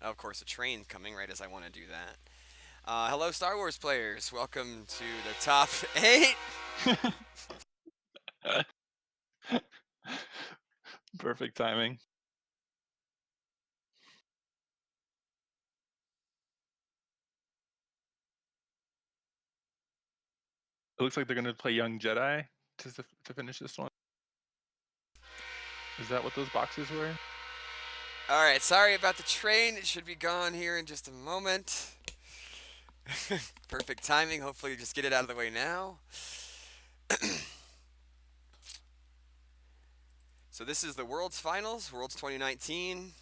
Oh, of course, a train coming right as I want to do that. Hello, Star Wars players. Welcome to the top 8. Perfect timing. It looks like they're gonna play Young Jedi to finish this one. Is that what those boxes were? All right, sorry about the train. It should be gone here in just a moment. Perfect timing. Hopefully, you just get it out of the way now. So, this is the World's Finals, World's 2019.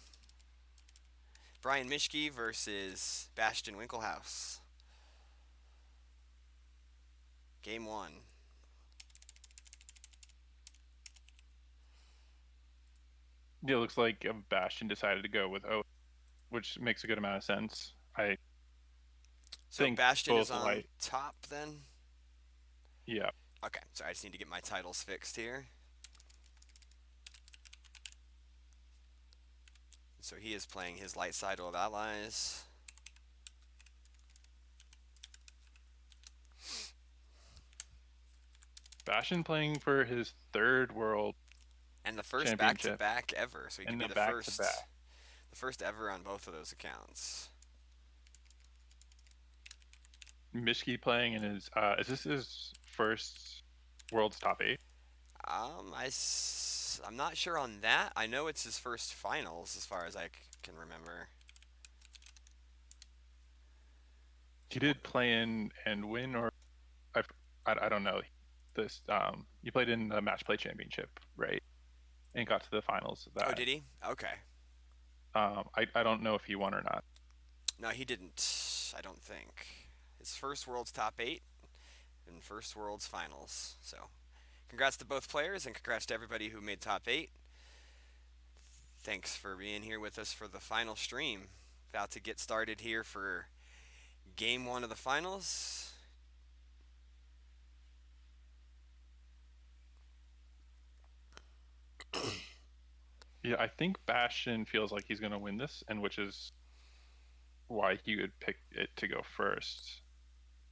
Bryan Mischke versus Bastian Winkelhaus. Game 1. Yeah, it looks like Bastion decided to go with O, which makes a good amount of sense. I So, think Bastian is both on light. top then? Yeah, Okay, so I just need to get my titles fixed here. So he is playing his light side of allies. Bastion playing for his third world And the first back to championship back ever. So he could and be the back to back. the first ever on both of those accounts. Mischke playing in his is this his first world's top 8? I'm not sure on that. I know it's his first finals as far as can remember. He did play in and win, or I I don't know. This he played in the match play championship, right? And got to the finals of Oh, that. did he? Okay. I don't know if he won or not. No, he didn't. I don't think. His first world's top 8 and first world's finals. So, congrats to both players and congrats to everybody who made top 8. Thanks for being here with us for the final stream. About to get started here for game 1 of the finals. Yeah, I think Bastion feels like he's going to win this, and which is why he would pick it to go first.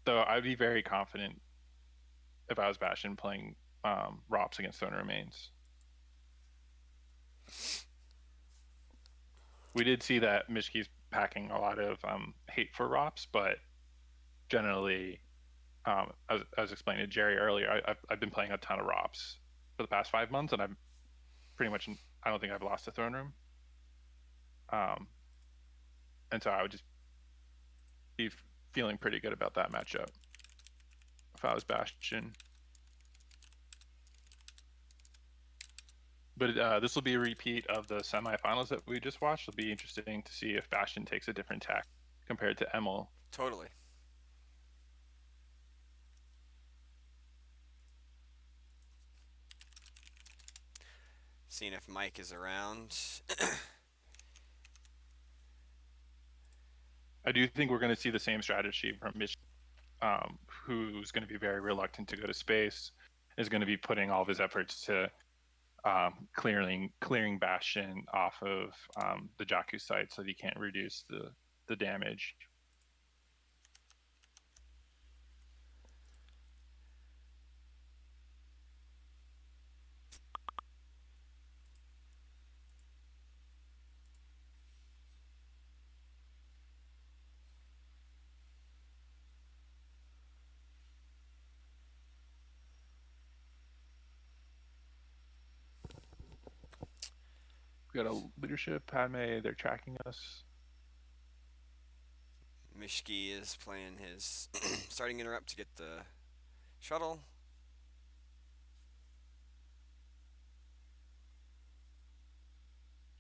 Though I'd be very confident if I was Bastion playing Rops against Throne Remains. We did see that Mishki's packing a lot of hate for Rops, but generally, as I was explaining to Jerry earlier, I've been playing a ton of Rops for the past 5 months, and I'm pretty much I don't think I've lost a throne room. Um, and so I would just be feeling pretty good about that matchup if I was Bastion. But this will be a repeat of the semifinals that we just watched. It'll be interesting to see if Bastion takes a different tack compared to Emil. Totally. Seeing if Mike is around. I do think we're going to see the same strategy from Misch, who's going to be very reluctant to go to space, is going to be putting all of his efforts to clearing Bastion off of the Jakku site so that he can't reduce the damage. We got a leadership, Padme, they're tracking us. Mishki is playing his starting interrupt to get the shuttle.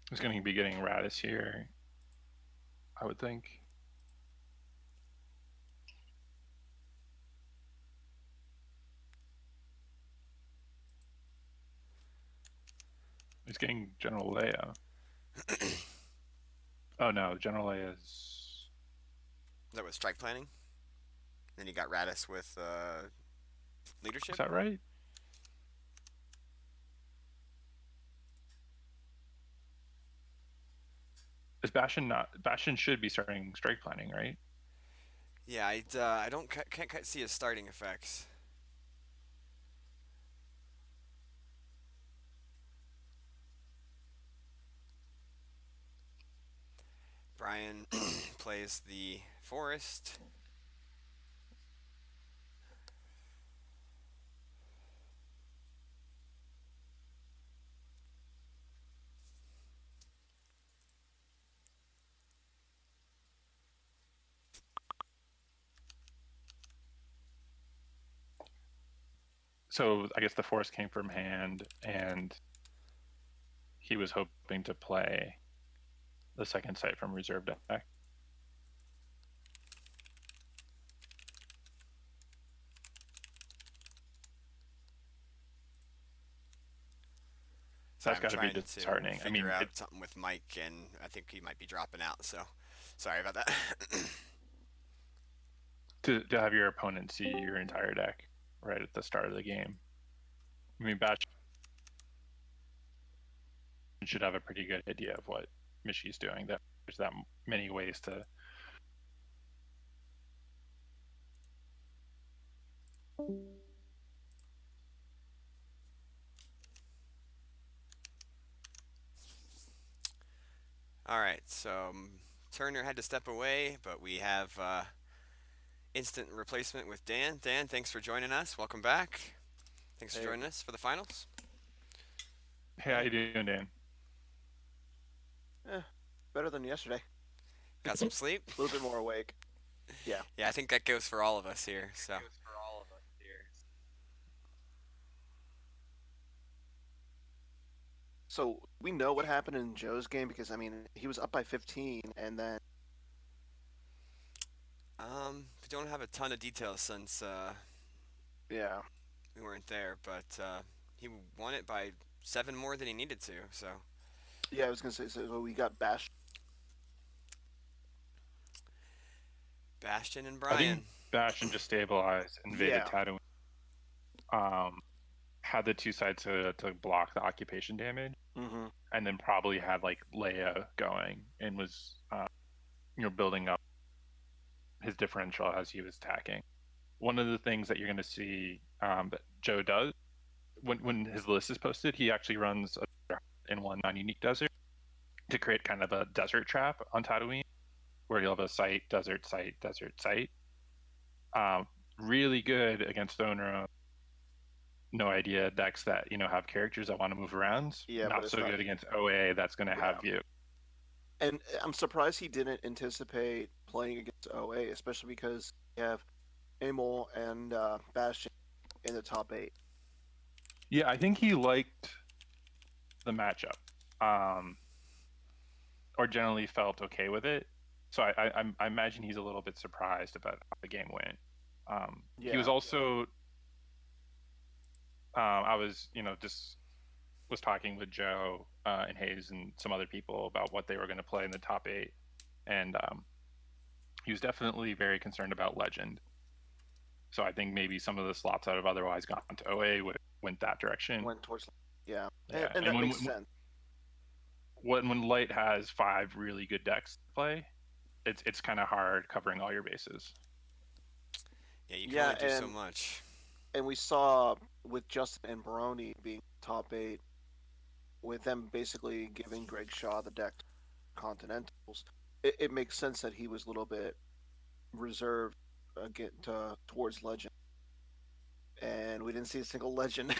He's going to be getting Radis here, I would think. He's getting General Leia. Oh no, General Leia is. That was strike planning. Then you got Radis with Is leadership. that right? Is Bastian not? Bastian should be starting strike planning, right? Yeah, I don't can't quite see his starting effects. Bryan plays the forest. So I guess the force came from hand, and he was hoping to play the second site from reserve deck. Sorry, That's I'm got to be trying to disheartening. I figure mean, out something with Mike, and I think he might be dropping out. So, sorry about that. to have your opponent see your entire deck right at the start of the game. I mean, Bastian should have a pretty good idea of what Mischke's doing. That there's that many ways to. All right, so Turner had to step away, but we have instant replacement with Dan. Dan, thanks for joining us. Welcome back. Thanks for Hey, joining us for the finals. Hey, how you doing, Dan? eh, better than yesterday. Got some sleep? A little bit more awake. Yeah. Yeah, I think that goes for all of us here. So, So we know what happened in Joe's game because I mean he was up by 15 and then we don't have a ton of details since yeah we weren't there, but he won it by 7 more than he needed to. So, yeah I was gonna say so we got bashed. Bastian and I think Bryan. Bastian just stabilized, invaded Yeah. Tatooine, um, had the two sides to block the occupation damage, Mm-hmm. and then probably had like Leia going and was building up his differential as he was attacking. One of the things that you're going to see that Joe does when his list is posted, he actually runs in one non-unique desert to create kind of a desert trap on Tatooine, where you'll have a site, desert, site, desert, site. Really good against owner no idea decks that have characters that want to move around. Yeah, but Not it's so not. good against OA that's going to Yeah, have you. and I'm surprised he didn't anticipate playing against OA, especially because you have Emil and Bastion in the top 8. Yeah, I think he liked the matchup, or generally felt okay with it. So I imagine he's a little bit surprised about how the game went. He was Yeah. also I was just was talking with Joe and Hayes and some other people about what they were going to play in the top 8, and he was definitely very concerned about Legend. So I think maybe some of the slots that have otherwise gone to OA would went that direction. Went towards. Yeah, Yeah, and and that makes sense. when Light has 5 really good decks to play, it's kind of hard covering all your bases. Yeah, you can Yeah, only do so much. and we saw with Justin and Baroni being top 8, with them basically giving Greg Shaw the deck Continentals, it makes sense that he was a little bit reserved towards Legend, and we didn't see a single Legend.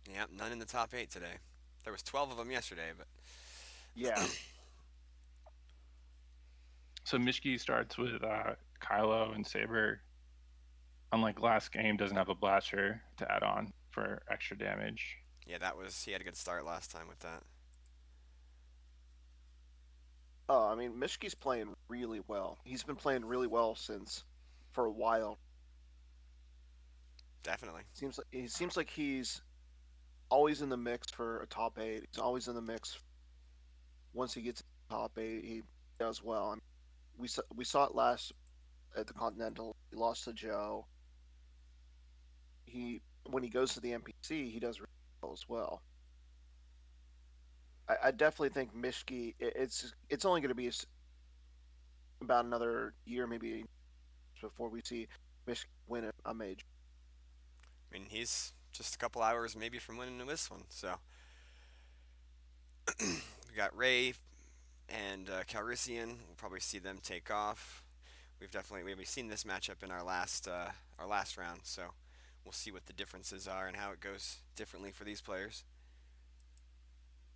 Yeah, none in the top 8 today. There was 12 of them yesterday, but Yeah, So Mischke starts with Kylo and Saber. Unlike last game, doesn't have a blaster to add on for extra damage. yeah, he had a good start last time with that. I mean, Mischke's playing really well. He's been playing really well since for a while. Definitely. Seems like he's always in the mix for a top 8. He's always in the mix. Once he gets to the top 8, he does well. I mean, we saw it last at the Continental. He lost to Joe. He when he goes to the NPC, he does really well as well. I definitely think Mischke. It's only going to be about another year, maybe, before we see Mischke win a major. I mean, he's just a couple hours maybe from winning this one. So we got Ray and Calrissian. We'll probably see them take off. We've seen this matchup in our last round, so we'll see what the differences are and how it goes differently for these players.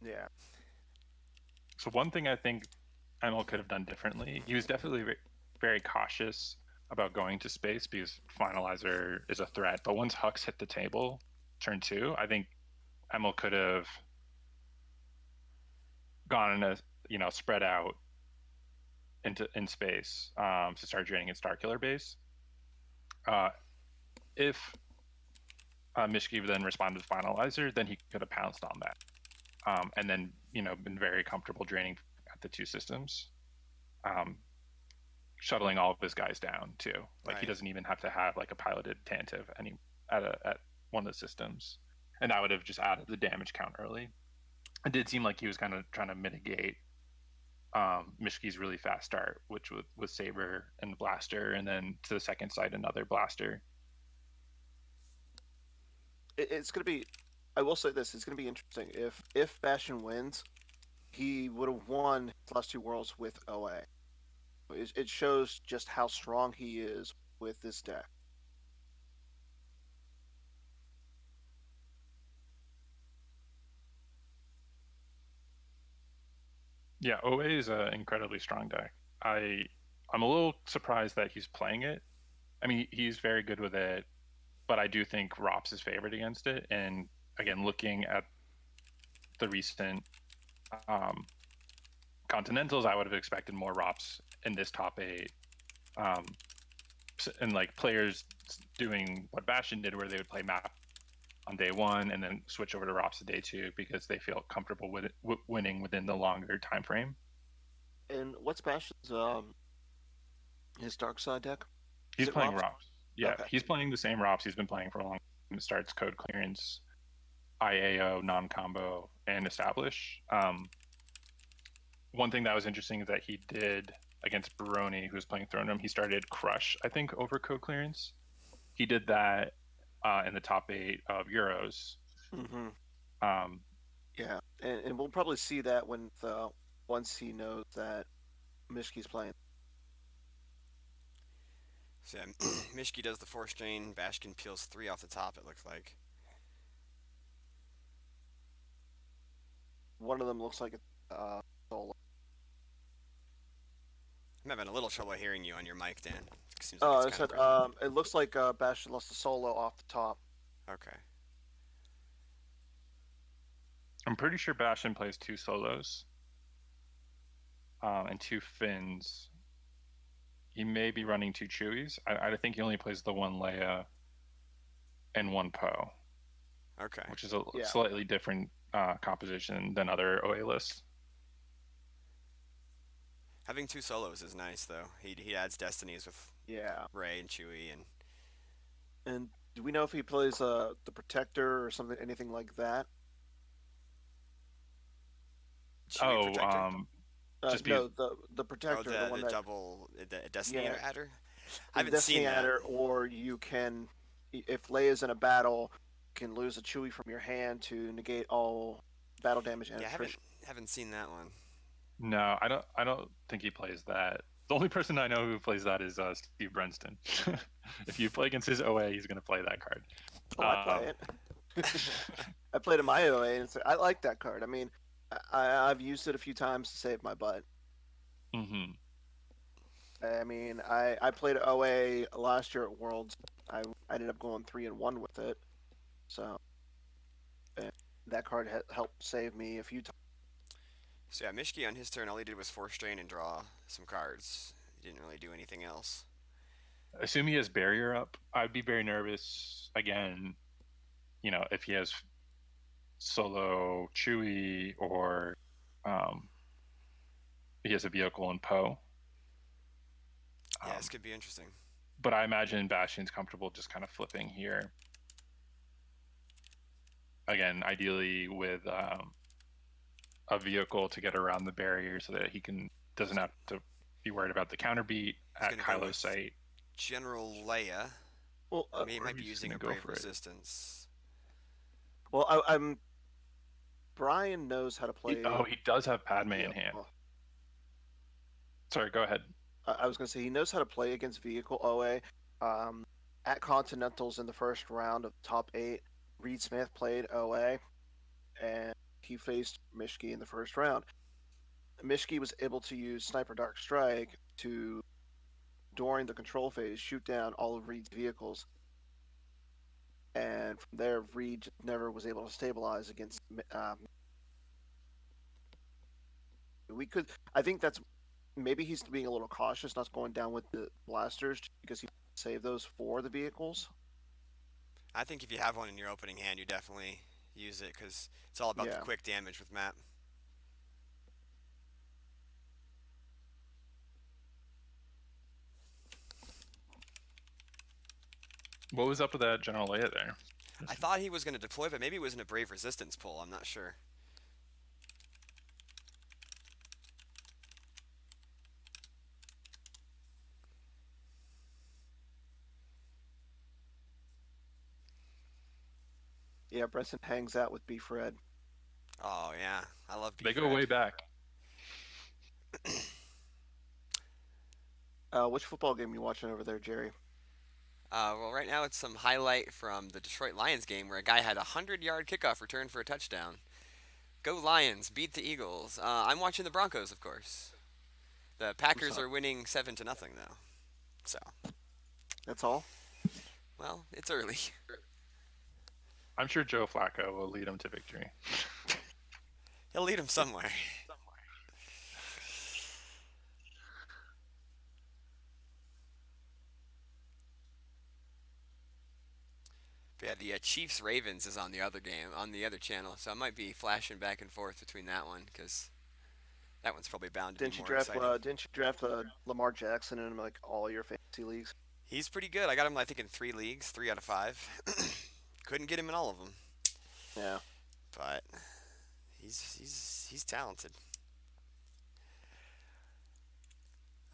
Yeah. So one thing I think Emil could have done differently, he was definitely very cautious about going to space because Finalizer is a threat. But once Hux hit the table, turn 2, I think Emil could have gone in a spread out in space to start draining its Starkiller base. If Mischke then responded to Finalizer, then he could have pounced on that, and then been very comfortable draining at the 2 systems, shuttling all of his guys down too. Like Right. he doesn't even have to have like a piloted Tantive at one of the systems, and that would have just added the damage count early. It did seem like he was kind of trying to mitigate Mischke's really fast start, which with Saber and Blaster, and then to the second side another Blaster. It's going to be. I will say this: it's going to be interesting. If Bastian wins, he would have won his last 2 worlds with OA. It shows just how strong he is with this deck. Yeah, OA is an incredibly strong deck. I'm a little surprised that he's playing it. I mean, he's very good with it, but I do think Rops is favored against it. And again, looking at the recent Continentals, I would have expected more Rops in this top 8. And like players doing what Bastian did, where they would play Map on day 1 and then switch over to Rops at day 2 because they feel comfortable with winning within the longer time frame. And what's Bastian's his dark side deck? He's playing Rops? Rops. Yeah, Okay. he's playing the same Rops he's been playing for a long time. It starts Code Clearance, IAO, non-combo, and Establish. One thing that was interesting is that he did against Baroni, who was playing Throne Room, he started Crush, I think, over Code Clearance. He did that in the top 8 of Euros. Mm-hmm. Yeah, and we'll probably see that once he knows that Mischke's playing. So yeah, Mischke does the 4 strain. Bastian peels 3 off the top. It looks like. One of them looks like a solo. I'm having a little trouble hearing you on your mic, Dan. It seems like it's I kind of said breaking. it looks like Bastian lost a solo off the top. Okay. I'm pretty sure Bastian plays 2 solos and 2 Finns. He may be running 2 Chewies. I think he only plays the 1 Leia and 1 Poe. Okay. Which is a slightly different composition than other OA lists. Having 2 solos is nice, though. He adds destinies with Ray and Chewie and. And do we know if he plays the Protector or something, anything like that? Chewie Protector? Just no, the Protector, the one the Destiny adder. I haven't seen that. Adder, or you can, if Leia's in a battle, can lose a Chewie from your hand to negate all battle damage and attrition. Haven't seen that one. No, I don't think he plays that. The only person I know who plays that is Steve Brenston. If you play against his OA, he's going to play that card. Oh, I play it. I played in my OA, and I like that card. I mean, I've used it a few times to save my butt. Mm-hmm. I mean, I played OA last year at Worlds. I ended up going 3-1 with it. So that card helped save me a few times. So yeah, Mischke on his turn, all he did was 4 strain and draw some cards. He didn't really do anything else. Assume he has barrier up. I'd be very nervous again. If he has solo Chewie or he has a vehicle in Poe. Yeah, this could be interesting. But I imagine Bastian's comfortable just kind of flipping here. Again, ideally with a vehicle to get around the barrier so that he doesn't have to be worried about the counter beat He's at going to go Kylo's with site. General Leia. Well, He Or might be he's using gonna a go Brave for it. Resistance. I'm Bryan knows how to play. He does have Padme in hand. Sorry, go ahead. I was going to say he knows how to play against vehicle OA. At Continentals in the first round of top 8, Reed Smith played OA, and he faced Mischke in the first round. Mischke was able to use Sniper Dark Strike to, during the control phase, shoot down all of Reed's vehicles. And from there, Reed never was able to stabilize against. I think that's maybe he's being a little cautious, not going down with the blasters because he saved those for the vehicles. I think if you have one in your opening hand, you definitely use it because it's all about the Yeah. quick damage with Map. What was up with that General Leia there? I thought he was going to deploy, but maybe it was in a Brave Resistance pull. I'm not sure. Yeah, Bresson hangs out with Beef Red. Oh yeah, I love Beef They go Red. way back. Which football game you watching over there, Jerry? Well, right now it's some highlight from the Detroit Lions game where a guy had a 100-yard kickoff return for a touchdown. Go Lions! Beat the Eagles. I'm watching the Broncos, of course. The Packers are winning 7-0 though. So, That's all. well, it's early. I'm sure Joe Flacco will lead them to victory. He'll lead them somewhere. But yeah, the Chiefs Ravens is on the other game on the other channel, so I might be flashing back and forth between that one because that one's probably bound to be more exciting. Didn't you draft Lamar Jackson in like all your fantasy leagues? He's pretty good. I got him, I think, in 3 leagues, 3 out of 5. Couldn't get him in all of them, Yeah. but he's talented.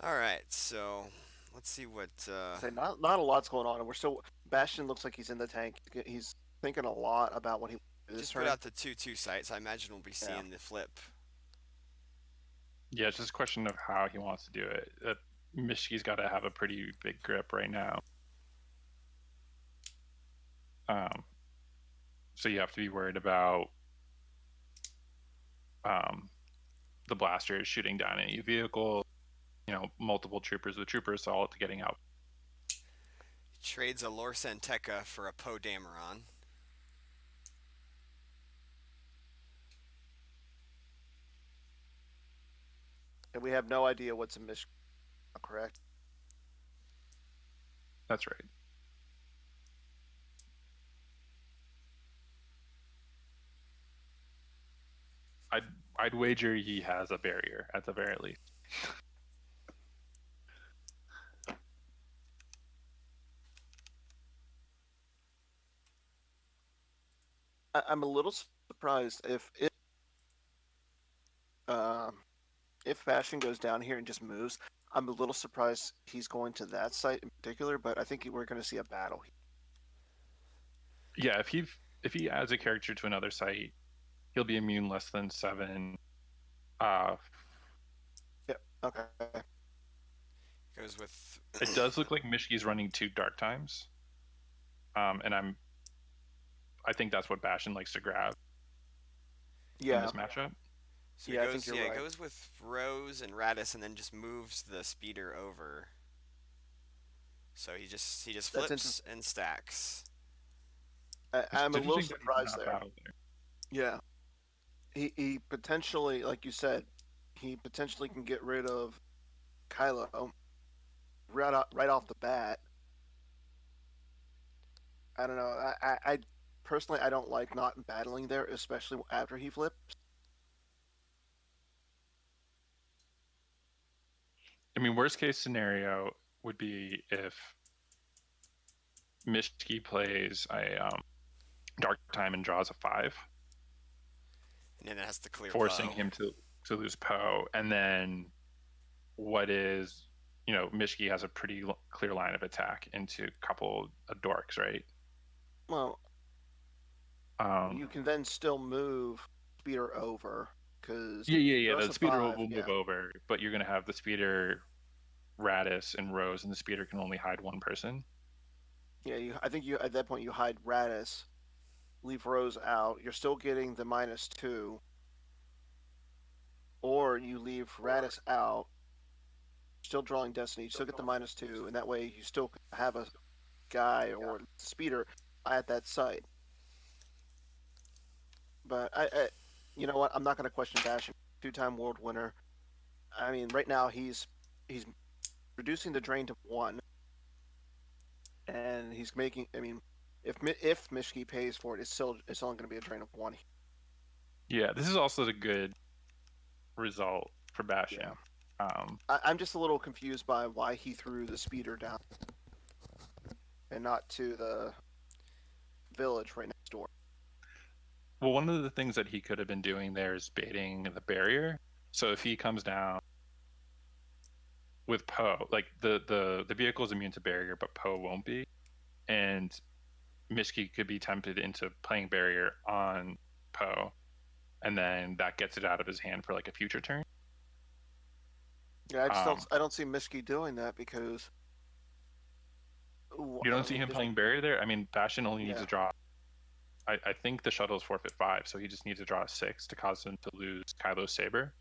All right, so let's see what. Say not a lot's going on, and we're still. Bastian looks like he's in the tank. He's thinking a lot about what he Just put out the 2-2 sites. I imagine we'll be seeing the flip. Yeah, it's just a question of how he wants to do it. Mischke's got to have a pretty big grip right now. So you have to be worried about the blasters shooting down any vehicle. Multiple troopers with trooper assault getting out. Trades a Lor Santeca for a Poe Dameron. And we have no idea what's in Michigan, correct? That's right. I'd wager he has a barrier at the very least. I'm a little surprised if Bastion goes down here and just moves. I'm a little surprised he's going to that site in particular, but I think we're going to see a battle. Yeah, if he adds a character to another site, he'll be immune less than 7. Yeah. Okay. Goes with. It does look like Mischke's running 2 dark times, and I think that's what Bastion likes to grab. Yeah. In this matchup. So yeah, he goes, I think you're right. It goes with Rose and Radis, and then just moves the speeder over. So he just flips and stacks. I'm a little surprised there. Yeah, he potentially, like you said, he potentially can get rid of Kylo right off the bat. I don't know. I personally I don't like not battling there, especially after he flips. I mean, worst case scenario would be if Mischke plays a dark time and draws a 5. And it has to clear forcing Poe. him to lose Poe, and then what is, Mischke has a pretty clear line of attack into a couple of dorks, right? Well, Um, you can then still move speeder over because yeah. The Joseph speeder 5, will move over, but you're gonna have the speeder Radis and Rose, and the speeder can only hide one person. Yeah, I think you at that point you hide Radis, leave Rose out. You're still getting the -2, or you leave Radis out, still drawing Destiny. You still get the -2, and that way you still have a guy or speeder at that site. But you know what? I'm not going to question Bastian, 2-time world winner. I mean, right now he's reducing the drain to 1, and he's making. I mean, if Mischke pays for it, it's only going to be a drain of 1. Yeah, this is also the good result for Bastian. Yeah. I'm just a little confused by why he threw the speeder down and not to the village right next door. Well, one of the things that he could have been doing there is baiting the barrier. So if he comes down with Poe, like the vehicle is immune to barrier, but Poe won't be, and Mischke could be tempted into playing barrier on Poe, and then that gets it out of his hand for like a future turn. Yeah, I don't see Mischke doing that because you don't see him playing barrier there. I mean, Bastian only needs to draw. I think the shuttle is forfeit 5, so he just needs to draw a 6 to cause him to lose Kylo's saber.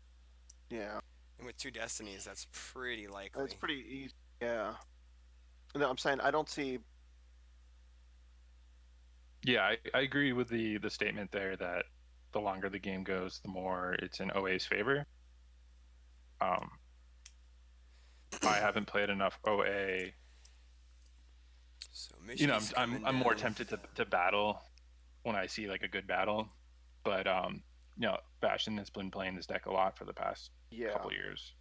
Yeah. And with 2 destinies, that's pretty likely. That's pretty easy. Yeah. No, I'm saying I don't see. Yeah, I agree with the statement there that the longer the game goes, the more it's in OA's favor. I haven't played enough OA. So Mischke's I'm more tempted to battle when I see like a good battle, but Bastian has been playing this deck a lot for the past couple years.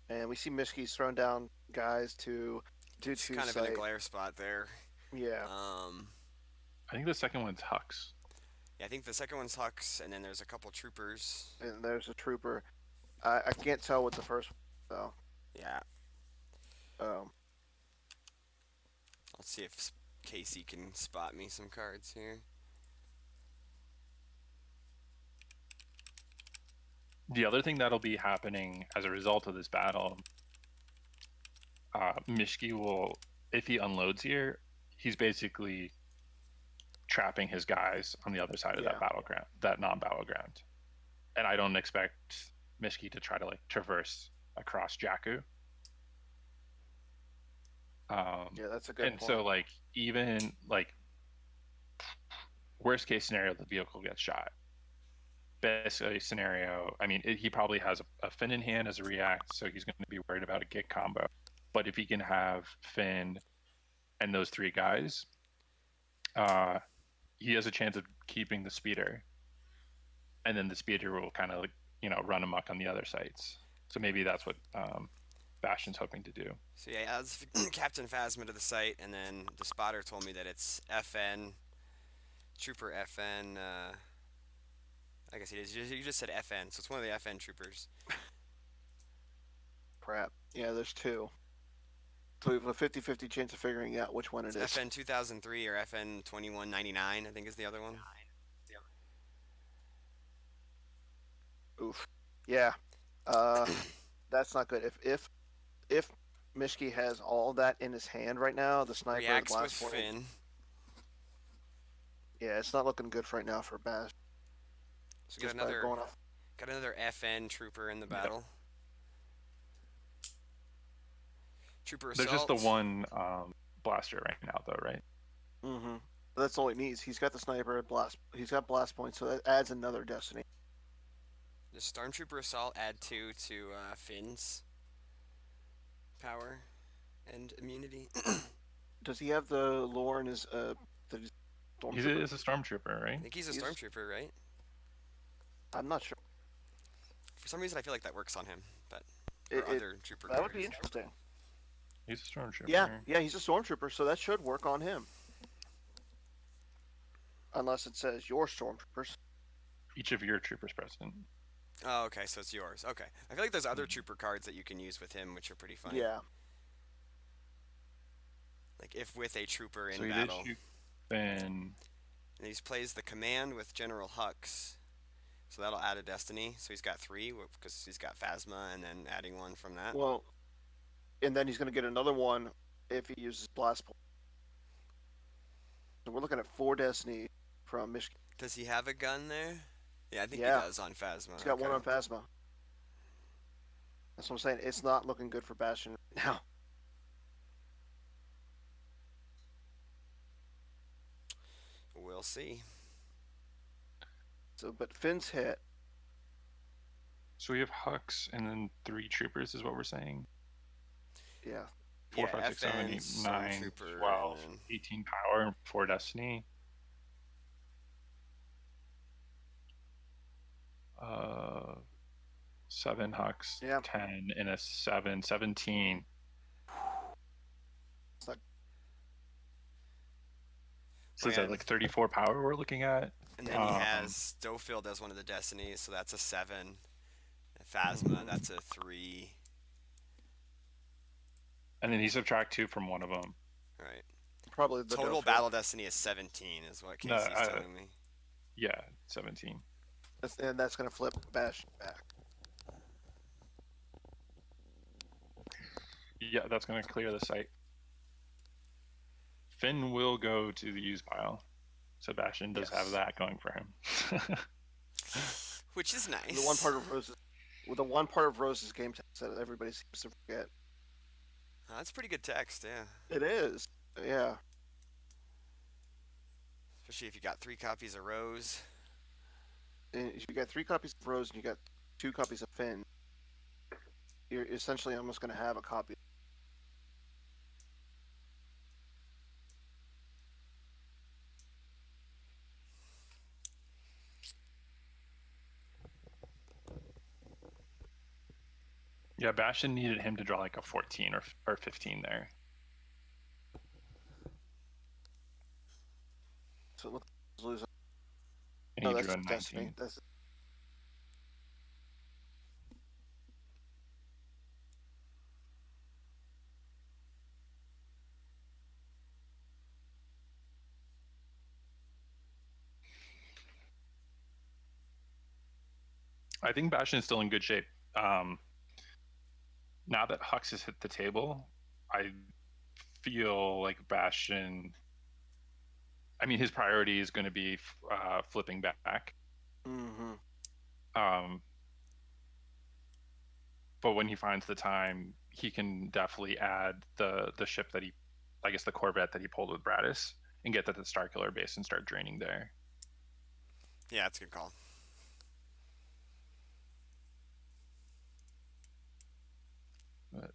And we see Mischke's thrown down guys to do it's kind of in a glare spot there. Yeah. I think the second one's Hux. Yeah, I think the second one's Hux, and then there's a couple troopers. And there's a trooper. I can't tell what the first one, though. Yeah. Let's see if Casey can spot me some cards here. The other thing that'll be happening as a result of this battle, Mischke will, if he unloads here, he's basically trapping his guys on the other side of that battleground, that non-battleground. And I don't expect Mischke to try to like traverse across Jakku. Yeah, that's a good point. And so like even like worst case scenario, the vehicle gets shot. Best case scenario, I mean, he probably has a Finn in hand as a react, so he's going to be worried about a git combo. But if he can have Finn and those 3 guys, he has a chance of keeping the speeder, and then the speeder will kind of run amok on the other sites. So maybe that's what Bastian's hoping to do. So yeah, adds Captain Phasma to the site, and then the spotter told me that it's FN, Trooper FN. I guess he did. You just said FN, so it's one of the FN troopers. Crap. Yeah, there's 2. So we have a 50-50 chance of figuring out which one it is. FN 2003 or FN 2199, I think is the other one. Oof. Yeah. That's not good. If Mischke has all that in his hand right now, the sniper, reacts the blast with point, Finn. Yeah, it's not looking good right now for Bass. So got another FN trooper in the battle. Trooper assault. There's just the one blaster right now, though, right? Mm-hmm. That's all he needs. He's got the sniper, blast. He's got blast points, so that adds another destiny. Does Stormtrooper assault add 2 to Finn's power and immunity? Does he have the lore in his He is a stormtrooper, right? I think he's a stormtrooper, right? I'm not sure. For some reason, I feel like that works on him, but other trooper. That would be interesting. He's a stormtrooper. Yeah, he's a stormtrooper, so that should work on him. Unless it says your stormtroopers. each of your troopers present. Oh, okay, so it's yours. Okay. I feel like there's other trooper cards that you can use with him, which are pretty funny. Yeah. Like if with a trooper So in he did battle. shoot Finn. And he plays the command with General Hux. So that'll add a destiny. So he's got 3 because he's got Phasma and then adding 1 from that. Well, and then he's going to get another one if he uses Blast Point. So we're looking at 4 destiny from Mischke. Does he have a gun there? Yeah, I think Yeah. he does on Phasma. He's got Okay. 1 on Phasma. That's what I'm saying. It's not looking good for Bastian right now. We'll see. So, but Finn's hit. So we have Hux and then 3 troopers is what we're saying. Yeah. 4, Yeah, 5, 6, 7, 8, FN, 9, Stormtrooper, 12, and then 18 power and 4 destiny. 7 Hux, Yeah. 10 and a 7, 17. It's not, So is that like 34 power we're looking at? And then he has Stofield as one of the destinies, so that's a 7. Phasma, that's a 3. And then he subtract 2 from one of them. Right. probably the Total Dofil. battle destiny is 17, is what No, Casey's telling me. Yeah, 17. And that's going to flip Bastian back. Yeah, that's going to clear the site. Finn will go to the use pile. Sebastian does have that going for him. Which is nice. The one part of Rose's game text that everybody seems to forget. Oh, that's pretty good text, yeah. It is. Yeah. Especially if you got 3 copies of Rose. And if you got 3 copies of Rose and you got 2 copies of Finn, you're essentially almost going to have a copy. Yeah, Bastian needed him to draw like a 14 or 15 there. So let's lose. And No, he that's drew a 19. Destiny. That's I think Bastian is still in good shape. Now that Hux has hit the table, I feel like Bastian. I mean, his priority is going to be flipping back. Mm-hmm. But when he finds the time, he can definitely add the ship that I guess the Corvette that he pulled with Bradis, and get to the Starkiller base and start draining there. Yeah, that's a good call.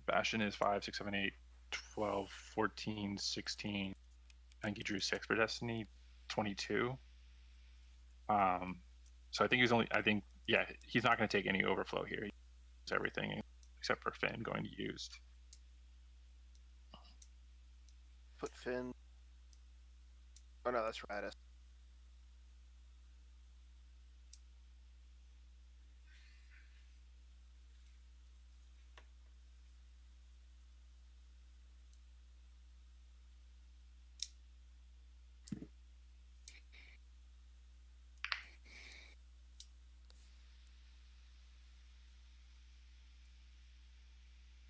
Bastian is 5, 6, 7, 8, 12, 14, 16. I think he drew 6 for Destiny, 22. So I think he's not going to take any overflow here. He uses everything except for Finn going to used. Put Finn. Oh no, that's Radis.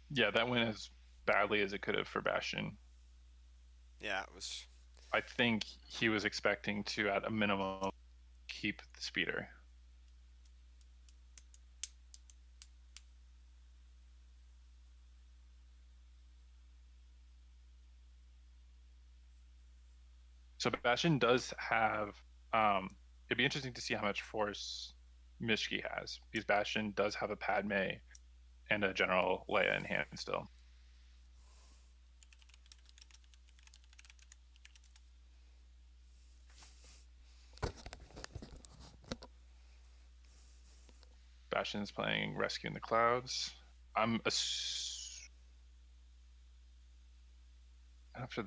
Yeah, that went as badly as it could have for Bastian. Yeah, it was. I think he was expecting to, at a minimum, keep the speeder. So Bastian does have. It'd be interesting to see how much force Mischke has, because Bastian does have a Padme and a General Leia in hand still. Bastian's playing Rescue in the Clouds. After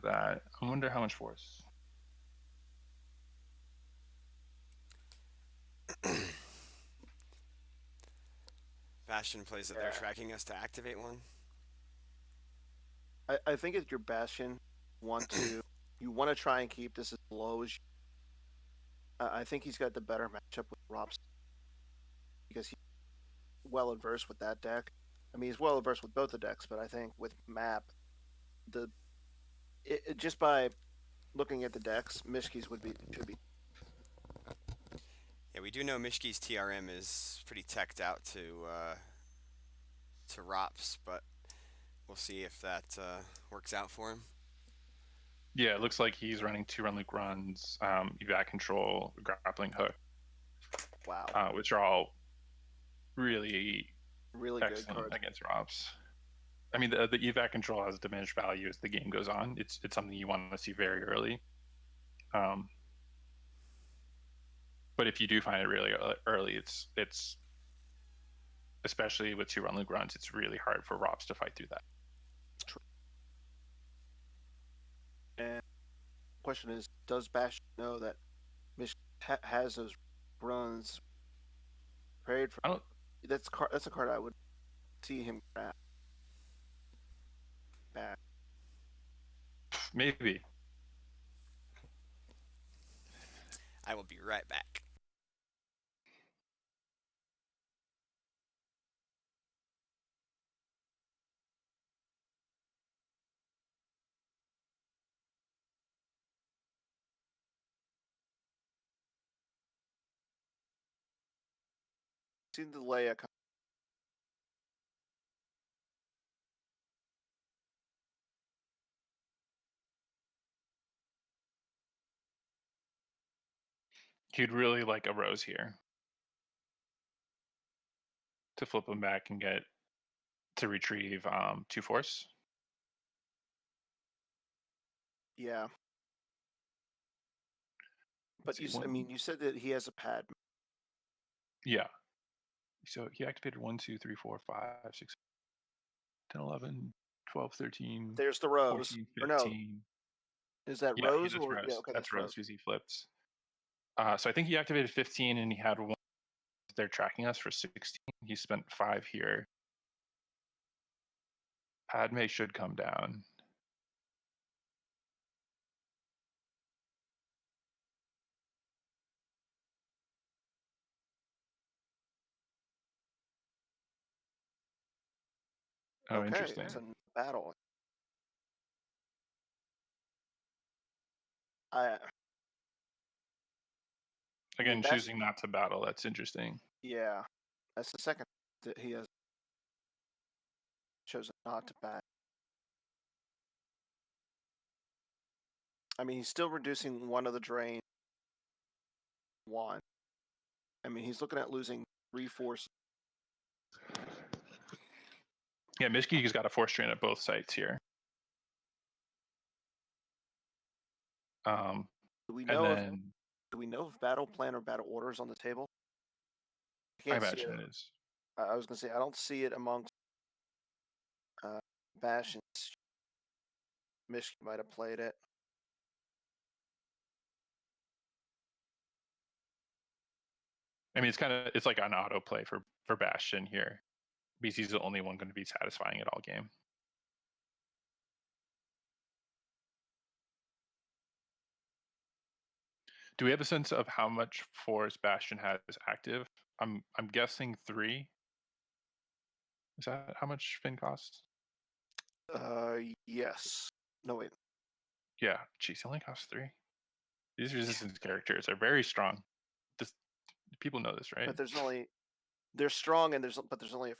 that, I wonder how much force. Bastion plays that they're Yeah. tracking us to activate one. I think if you're Bastion, you want to try and keep this as low as you. I think he's got the better matchup with Robs because he's well versed with that deck. I mean, he's well versed with both the decks, but I think with Map, just by looking at the decks, Mishke's should be. Yeah, we do know Mischke's TRM is pretty teched out to Rops, but we'll see if that works out for him. Yeah, it looks like he's running 2 run loop runs, evac control, grappling hook, Wow, which are all really really good excellent cards. against Robs. I mean, the evac control has diminished value as the game goes on. It's something you want to see very early. But if you do find it really early, it's especially with 2 run loop runs, it's really hard for Robs to fight through that. And the question is, does Bastion know that Mishke has those runs prepared for? I don't. That's a card I would see him grab back. Maybe. I will be right back. See the Leia. He'd really like a Rose here to flip him back and get to retrieve 2 force. Yeah. But I mean, you said that he has a pad. Yeah. So he activated 1, 2, 3, 4, 5, 6, 10, 11, 12, 13, There's the Rose. 14, Or no, 15. is that Yeah, Rose that's or Rose. yeah? Okay, That's that's Rose Rose. because he flipped. So I think he activated 15 and he had 1. They're tracking us for 16. He spent 5 here. Padme should come down. Oh, Okay, interesting. it's a battle. I Again, mean, choosing not to battle, that's interesting. yeah, that's the second that he has chosen not to bat. I mean, he's still reducing one of the drain. One. I mean, he's looking at losing 3 force. Yeah, Mischke's got a force drain at both sites here. Do we And know then do we know if battle plan or battle order is on the table? I imagine it is. I was gonna say I don't see it amongst Bastions. Mischke might have played it. I mean, it's like an autoplay for Bastion here because he's the only one going to be satisfying it all game. Do we have a sense of how much force Bastion has active? I'm guessing 3. Is that how much Finn costs? Yes. No wait. Yeah, geez, he only costs 3. These resistance characters are very strong. People know this, right? But they're strong and there's only a.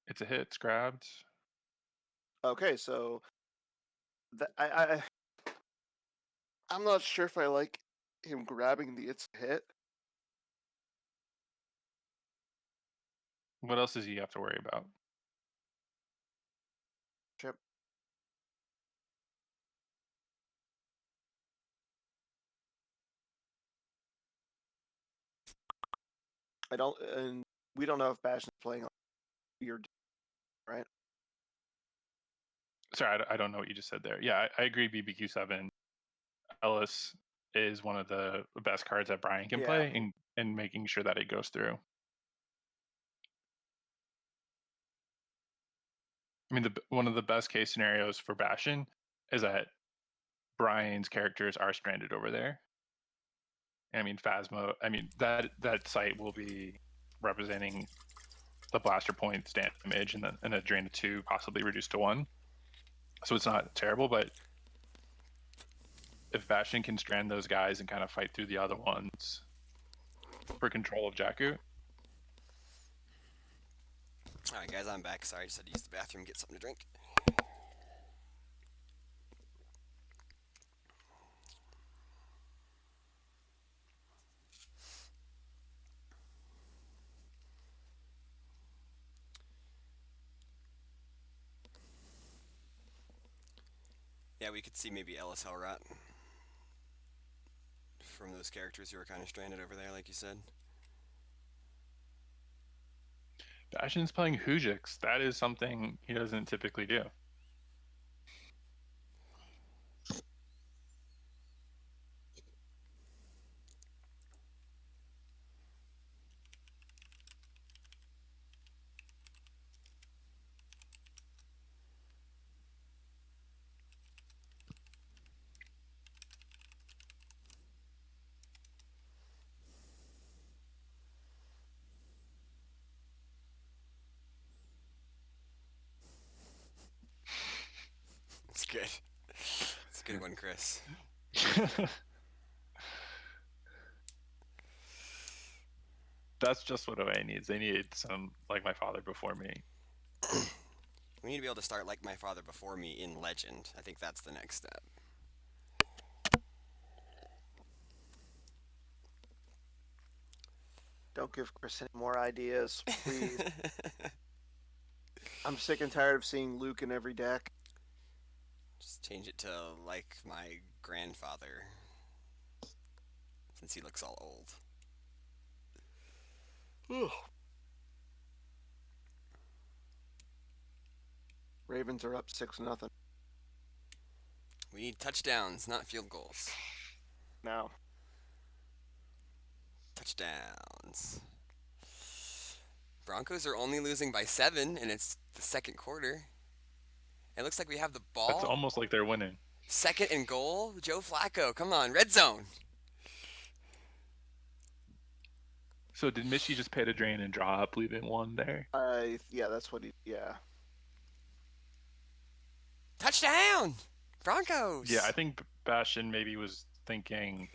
It's a hit. It's grabbed. Okay, so I'm not sure if I like him grabbing the it's a hit. What else does he have to worry about? Chip. And we don't know if Bastion's playing weird, right? Sorry, I don't know what you just said there. Yeah, I agree. BBQ7 Ellis is one of the best cards that Bryan can play, and and making sure that it goes through. I mean, one of the best case scenarios for Bastion is that Bryan's characters are stranded over there. I mean, Phasma. I mean, that site will be representing the blaster points damage and a drain of 2, possibly reduced to 1. So it's not terrible, but if Bastion can strand those guys and kind of fight through the other ones for control of Jakku. Alright, guys, I'm back. Sorry, I just had to use the bathroom and get something to drink. Yeah, we could see maybe Ellis Hellrot from those characters who are kind of stranded over there, like you said. Bastion's playing Hujix. That is something he doesn't typically do. It's good. It's a good one, Chris. That's just what OA needs. They need some like my father before me. We need to be able to start like my father before me in Legend. I think that's the next step. Don't give Chris any more ideas, please. I'm sick and tired of seeing Luke in every deck. Just change it to like my grandfather, since he looks all old. Ravens are up 6-0 We need touchdowns, not field goals. now. Touchdowns. Broncos are only losing by 7, and it's the second quarter. It looks like we have the ball. That's almost like they're winning. 2nd and goal. Joe Flacco, come on, red zone. So did Mischke just pay to drain and draw up, leaving 1 there? Yeah, that's what he. Yeah. Touchdown, Broncos. Yeah, I think Bastion maybe was thinking,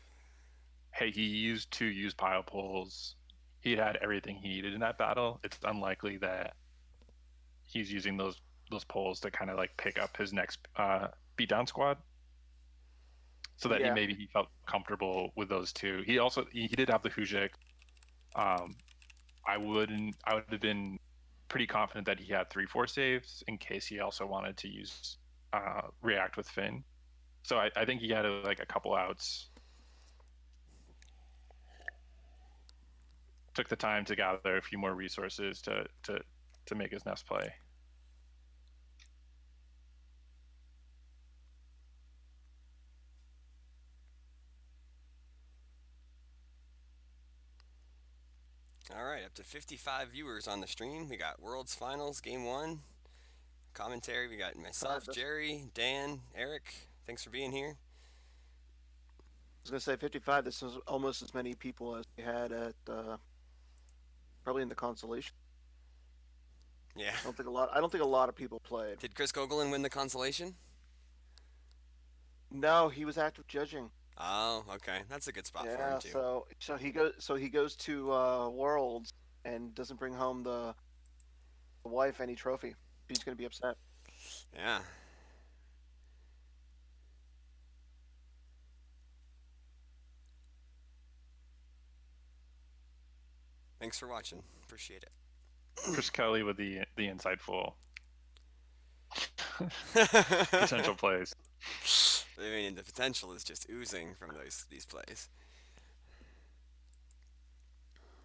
hey, he used 2 used pile pulls. He had everything he needed in that battle. It's unlikely that he's using those pulls to kind of like pick up his next beatdown squad. So that he felt comfortable with those 2. He also he did have the Hujik. I would have been pretty confident that he had 3-4 saves in case he also wanted to use react with Finn. So I think he had like a couple outs. Took the time to gather a few more resources to make his next play. All right, up to 55 viewers on the stream. We got World's Finals, Game 1. Commentary, we got myself, Jerry, Dan, Eric. Thanks for being here. I was going to say 55. This is almost as many people as we had at probably in the consolation. Yeah. I don't think a lot of people played. Did Chris Gogolin win the consolation? No, he was active judging. Oh, okay. That's a good spot for him too. So he goes to Worlds and doesn't bring home the wife any trophy. She's going to be upset. Yeah. Thanks for watching. Appreciate it. Chris Kelly with the insightful potential plays. I mean, the potential is just oozing from these plays.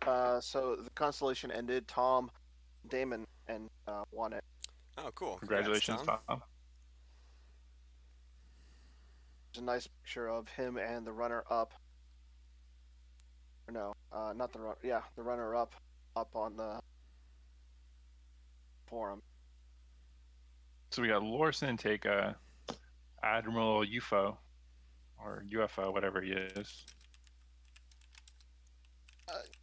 So the constellation ended. Tom, Damon, and won it. Oh, cool! Congratulations, Tom. There's a nice picture of him and the runner-up. or no, not the run. Yeah, the runner up on the forum. So we got Lorson take Admiral UFO or UFO, whatever he is.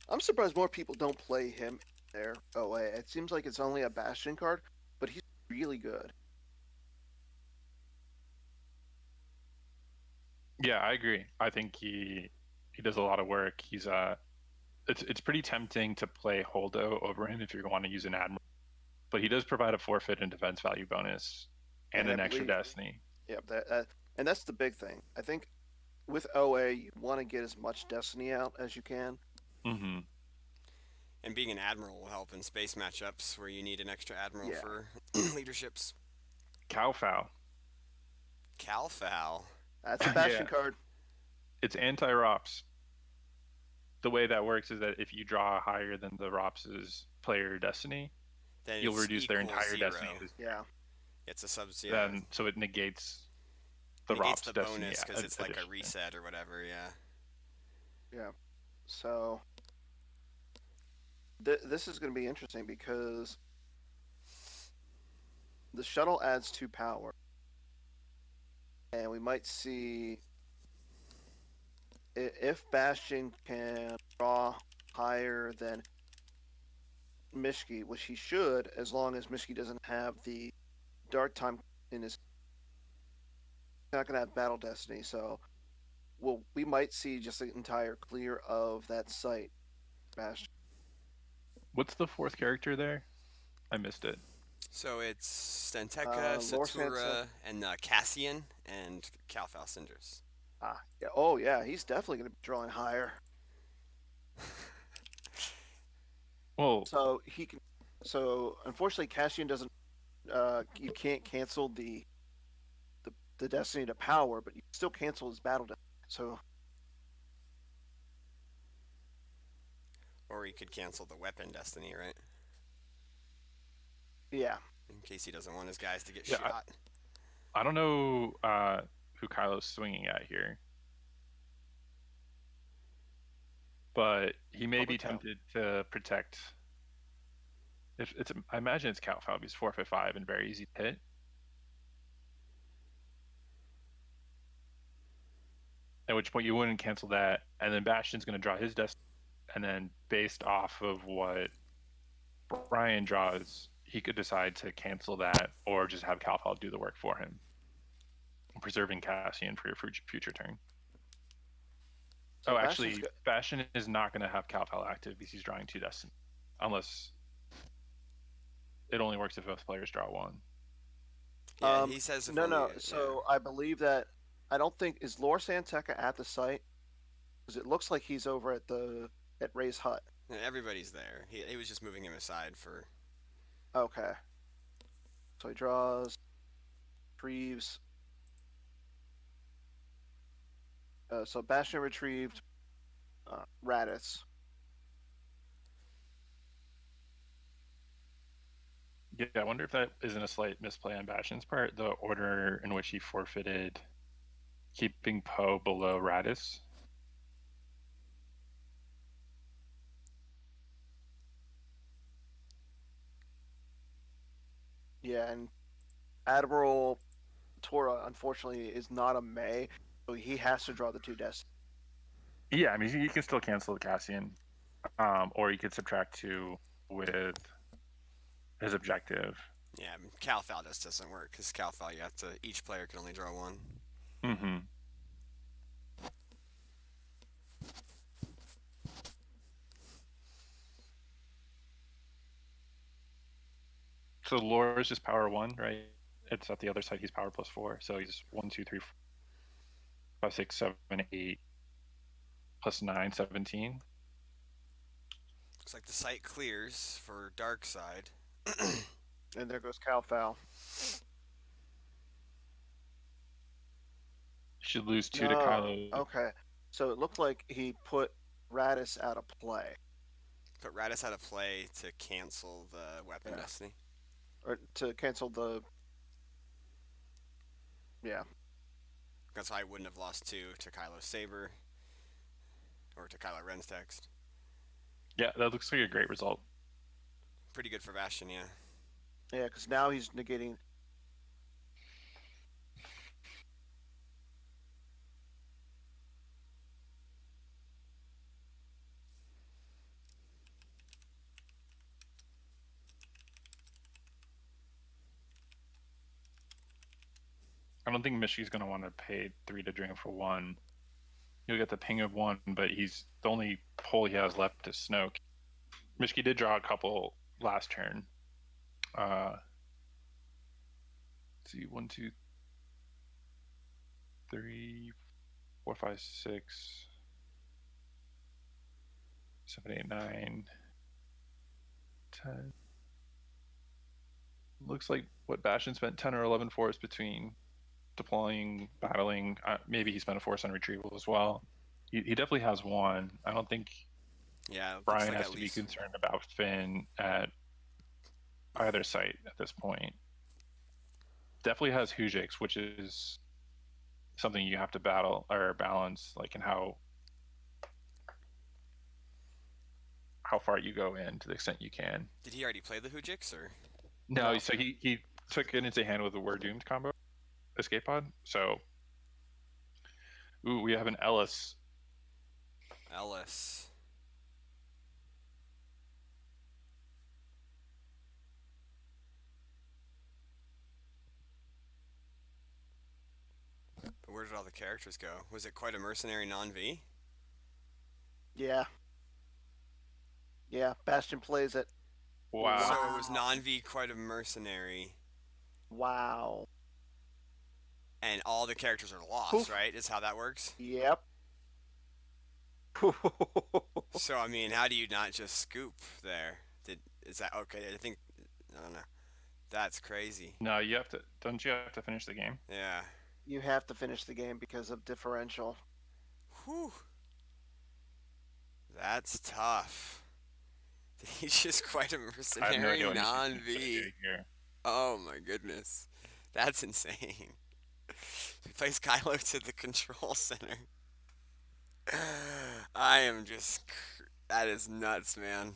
I'm surprised more people don't play him there. OA. It seems like it's only a Bastion card, but he's really good. Yeah, I agree. I think he does a lot of work. It's pretty tempting to play Holdo over him if you want to use an Admiral, but he does provide a forfeit and defense value bonus and And I an extra believe, Destiny. yeah, and that's the big thing. I think with OA, you want to get as much Destiny out as you can. Mm-hmm. And being an admiral will help in space matchups where you need an extra admiral Yeah, for leaderships. Cowfowl. Calfowl. that's a Bastion Yeah, card. it's anti-ROPS. The way that works is that if you draw higher than the ROPS's player Destiny, Then you'll it's reduce their equal entire zero. Destiny. Yeah, It's a sub zero. Then so it negates the Negates ROPS the Destiny bonus because it's like a addition. reset or whatever. Yeah. yeah. So this is going to be interesting because the shuttle adds 2 power, and we might see if Bastion can draw higher than Mischke, which he should, as long as Mischke doesn't have the dark time in his. He's not going to have battle destiny, so we might see just an entire clear of that site, Bastion. What's the fourth character there? I missed it. So it's Stenteca, Lore Sansa. Satura, and Cassian, and Calfowl Cinders. Yeah. Oh yeah, he's definitely going to be drawing higher. Well, So he can. So unfortunately, Cassian doesn't. You can't cancel the destiny to power, but you can still cancel his battle destiny. So Or he could cancel the weapon destiny, right? yeah. In case he doesn't want his guys to get yeah, shot. I don't know who Kylo's swinging at here, but he may Probably be tempted to protect. If it's, I imagine it's Cowfowl. He's 4/5 and very easy to hit. At which point you wouldn't cancel that, and then Bastion's going to draw his destiny, and then based off of what Bryan draws, he could decide to cancel that or just have Calfowl do the work for him, preserving Cassian for your future turn. So Oh, Bastion's actually, good. Bastion is not going to have Calfowl active because he's drawing 2 destiny, unless it only works if both players draw 1. Yeah, he says if No, only. no. So I believe that I don't think is Lore Santeca at the site because it looks like he's over at Ray's hut. Yeah, everybody's there. He was just moving him aside for. Okay. So he draws, retrieves. So Bastion retrieved Raditz. Yeah, I wonder if that isn't a slight misplay on Bastion's part, the order in which he forfeited keeping Poe below Radis. Yeah, and Admiral Tora unfortunately is not a May, so he has to draw the 2 destiny. Yeah, I mean, he can still cancel the Cassian, or he could subtract 2 with his objective. Yeah, Calfowl just doesn't work because Calfowl you have to. Each player can only draw 1. Mm-hmm. So Lore is just power 1, right? It's at the other side. He's power +4, so he's 1, 2, 3, 4, 5, 6, 7, 8 plus 9, 17. Looks like the site clears for dark side. And there goes Calfowl. Should lose 2 to No. Kylo. Okay. So it looked like he put Raditz out of play. Put Radis out of play to cancel the weapon Yeah. destiny. Or to cancel the. Yeah. That's why I wouldn't have lost 2 to Kylo's Saber. or to Kylo Ren's text. Yeah, that looks like a great result. Pretty good for Bastian, yeah. Yeah, because now he's negating. I don't think Mischke's going to want to pay 3 to drain for 1. He'll get the ping of 1, but he's the only pull he has left is Snoke. Mischke did draw a couple last turn. Let's see, 1, 2, 3, 4, 5, 6, 7, 8, 9, 10. Looks like what Bastian spent 10 or 11 for is between deploying, battling. Maybe he spent a force on retrieval as well. He definitely has 1. I don't think Yeah, it looks Bryan like has at to be least. concerned about Finn at either site at this point. Definitely has Hujix, which is something you have to battle or balance, like in how far you go in to the extent you can. Did he already play the Hujix, or? No, No. so he took it into hand with the We're Doomed combo, escape pod. So, we have an Ellis. Ellis. But where did all the characters go? Was it quite a mercenary non-V? Yeah. Yeah, Bastion plays it. Wow. So it was Wow. non-V, quite a mercenary, Wow. and all the characters are lost, Poof. right? Is how that works? Yep. So, I mean, how do you not just scoop there? Is that okay? I think, I don't know. That's crazy. No, you have to. Don't you have to finish the game? Yeah. You have to finish the game because of differential. Whew. That's tough. He's just quite a I have no mercenary idea what he's gonna non-V. do here. Oh my goodness. That's insane. He plays Kylo to the control center. I am just. That is nuts, man.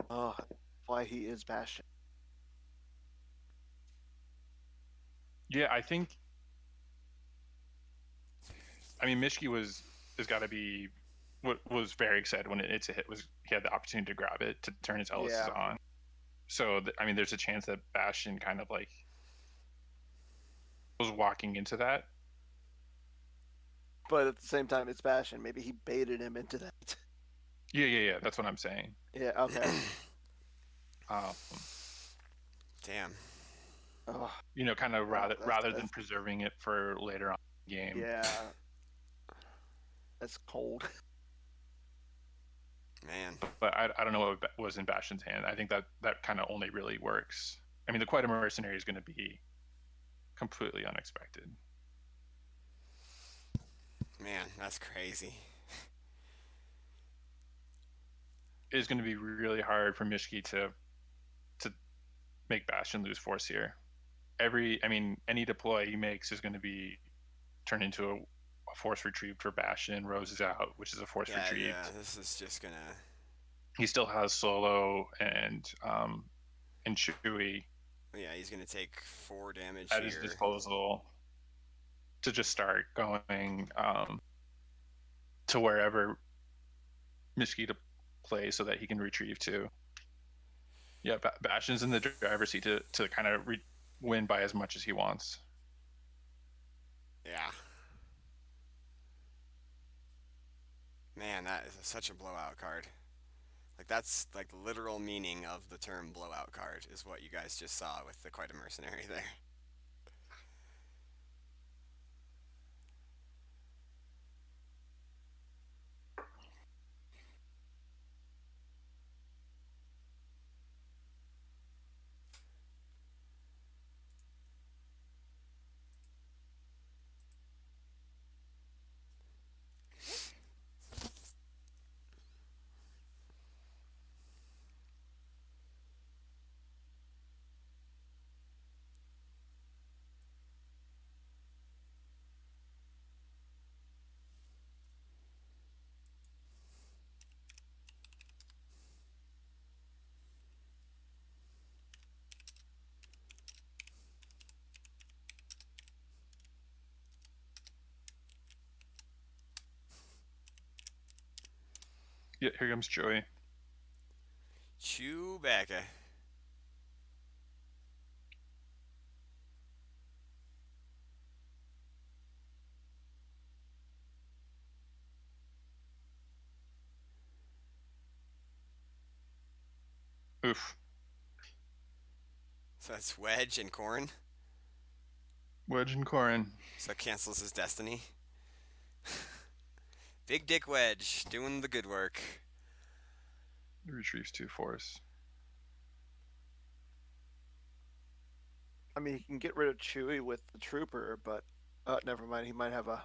Oh, why he is Bastion. Yeah, I think. I mean, Mischke has got to be was very excited when it's a hit. Was he had the opportunity to grab it to turn his Ellis Yeah. on? So I mean, there's a chance that Bastian kind of like was walking into that. But at the same time, it's Bastion. Maybe he baited him into that. Yeah. That's what I'm saying. Yeah, okay. Um, Damn. Oh, kind of rather that's- than preserving it for later on in the game. yeah. That's cold. Man. But I don't know what was in Bastian's hand. I think that kind of only really works. I mean, the Quite a Mercenary is going to be completely unexpected. Man, that's crazy. It's going to be really hard for Mischke to make Bastian lose force here. Any deploy he makes is going to be turned into a force retrieve for Bastian. Rose is out, which is a force retrieve. Yeah, this is just gonna. He still has Solo and Chewie. Yeah, he's gonna take 4 damage at here. his disposal to just start going to wherever Mischke to play so that he can retrieve to. Yeah, Bastian's in the driver's seat to kind of win by as much as he wants. Yeah. Man, that is such a blowout card. Like, that's like the literal meaning of the term blowout card is what you guys just saw with the Quite a Mercenary there. Yeah, here comes Joey. Chewbacca. Oof. So that's Wedge and Corn. Wedge and Corin. So it cancels his destiny. Big Dick Wedge doing the good work. Retrieves 2 force. I mean, he can get rid of Chewie with the Trooper, but never mind. He might have a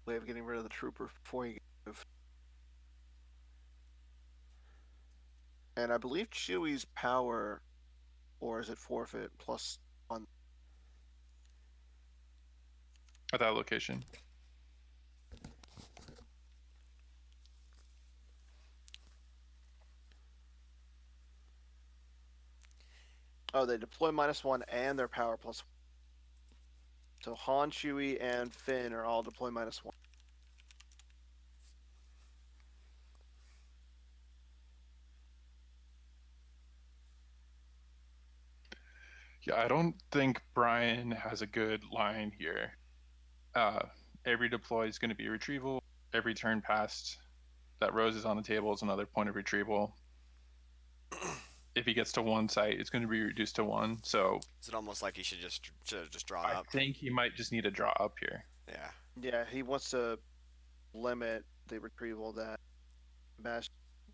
way of getting rid of the Trooper before he gets. And I believe Chewie's power, or is it forfeit plus one? At that location. Oh, they deploy -1 and their power plus. So Han, Chewie, and Finn are all deploy -1. Yeah, I don't think Bryan has a good line here. Every deploy is going to be retrieval. Every turn past that Rose is on the table is another point of retrieval. If he gets to one site, it's going to be reduced to 1. So Is it almost like he should just draw I up? think he might just need to draw up here. Yeah. Yeah, he wants to limit the retrieval that Bash.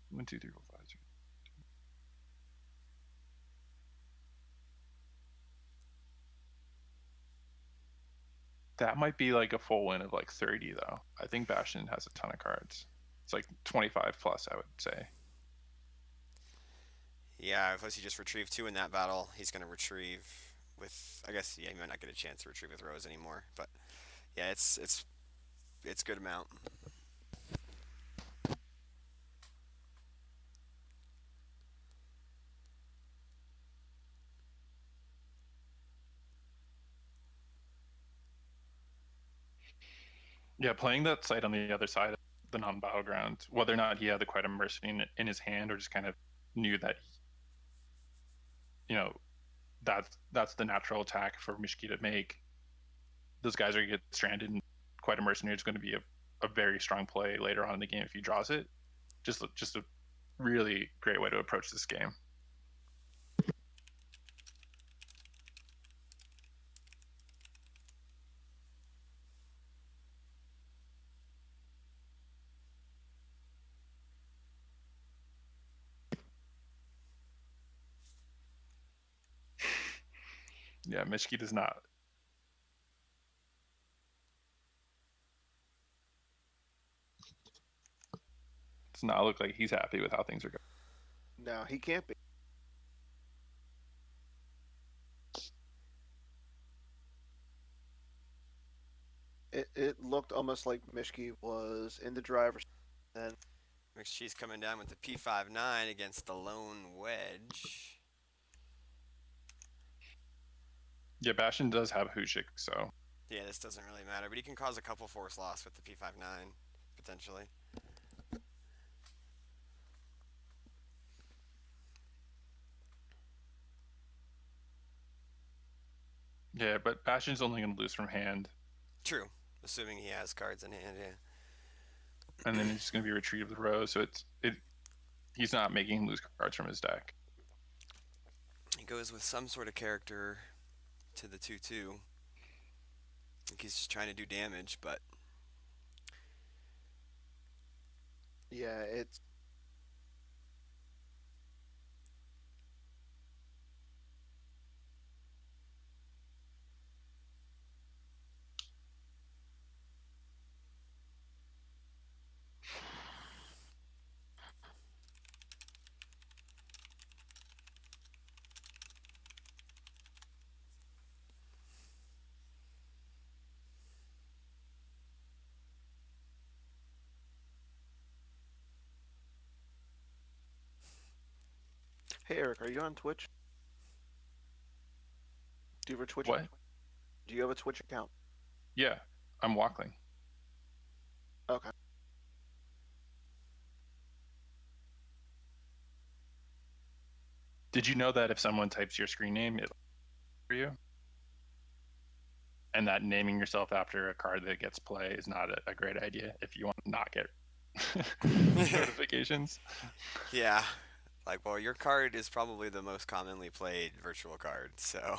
1, 2, 3, 4, 5, 6. That might be like a full win of like 30 though. I think Bastian has a ton of cards. It's like 25 plus, I would say. Yeah, plus he just retrieved 2 in that battle. He's going to retrieve with, I guess, yeah, he might not get a chance to retrieve with Rose anymore. But yeah, it's good amount. Yeah, playing that site on the other side of the non-battleground, whether or not he had the quite a mercy in his hand or just kind of knew that, you know, that's the natural attack for Mischke to make. Those guys are going to get stranded, and quite a mercenary is going to be a very strong play later on in the game if he draws it. Just a really great way to approach this game. Yeah, Mischke does not. Does not look like he's happy with how things are going. No, he can't be. It looked almost like Mischke was in the driver's seat. And Mixed Cheese coming down with the P59 against the lone Wedge. Yeah, Bastian does have Hushik, so. Yeah, this doesn't really matter, but he can cause a couple force loss with the P59, potentially. Yeah, but Bastian's only going to lose from hand. True, assuming he has cards in hand, yeah. And then he's going to be retrieved with Rose, so he's not making him lose cards from his deck. He goes with some sort of character to the 2-2. I think he's just trying to do damage, but yeah, it's Hey Eric, are you on Twitch? Do you have a Twitch? What? Do you have a Twitch account? Yeah, I'm Walkling. Okay. Did you know that if someone types your screen name, it for you? And that naming yourself after a card that gets play is not a great idea if you want to not get notifications. Yeah. Like, well, your card is probably the most commonly played virtual card, so.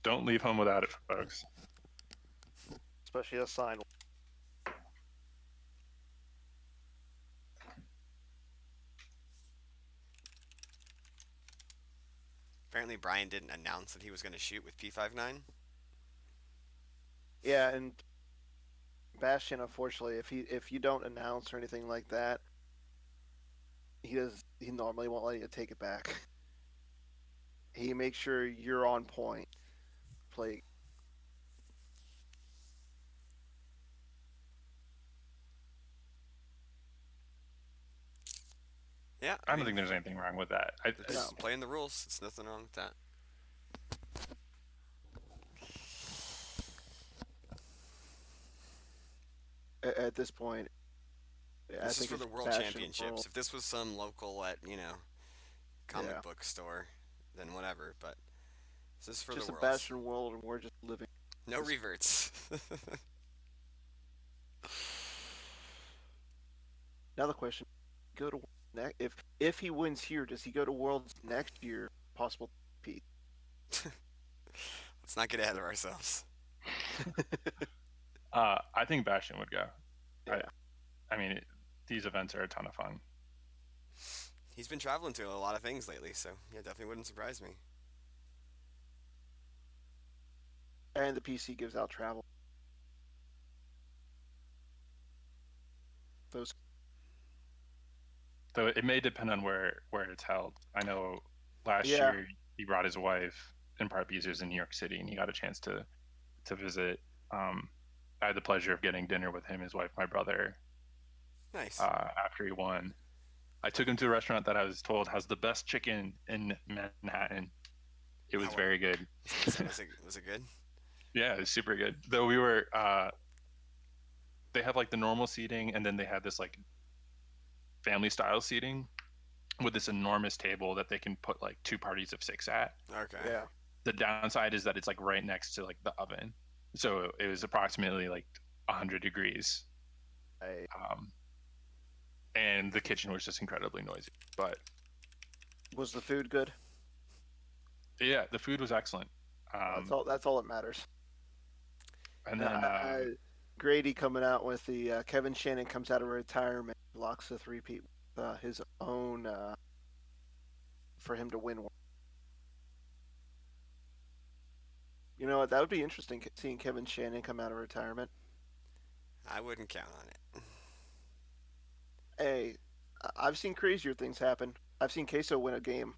Don't leave home without it, folks. Especially a signed. Apparently, Bryan didn't announce that he was going to shoot with P59. Yeah, and Bastian, unfortunately, if you don't announce or anything like that, he normally won't let you take it back. He makes sure you're on point. Play. Yeah, I don't think there's anything wrong with that. it's playing the rules. It's nothing wrong with that. At this point, This I is think for it's the World Bastian Championships. World. If this was some local comic book store, then whatever. But this is for Just the a Worlds. Bastian world, and we're just living. No reverts. Now the question: go to next. If he wins here, does he go to Worlds next year? Possible Pete. Let's not get ahead of ourselves. I think Bastian would go. Yeah. I mean, these events are a ton of fun. He's been traveling to a lot of things lately, so yeah, definitely wouldn't surprise me. And the PC gives out travel. Those. Though it may depend on where it's held. I know last Yeah. year he brought his wife, in part because he was in New York City, and he got a chance to visit. I had the pleasure of getting dinner with him, his wife, my brother, Nice. after he won. I took him to a restaurant that I was told has the best chicken in Manhattan. It was very good. Was it good? Yeah, it was super good. Though we were, they have like the normal seating, and then they have this like family style seating with this enormous table that they can put like 2 parties of 6 at. Okay. Yeah. The downside is that it's like right next to like the oven, so it was approximately like 100 degrees. And the kitchen was just incredibly noisy. But was the food good? Yeah, the food was excellent. That's all that matters. And then Grady coming out with the Kevin Shannon comes out of retirement, locks the three-peat with his own for him to win one. You know what? That would be interesting seeing Kevin Shannon come out of retirement. I wouldn't count on it. Hey, I've seen crazier things happen. I've seen Queso win a game.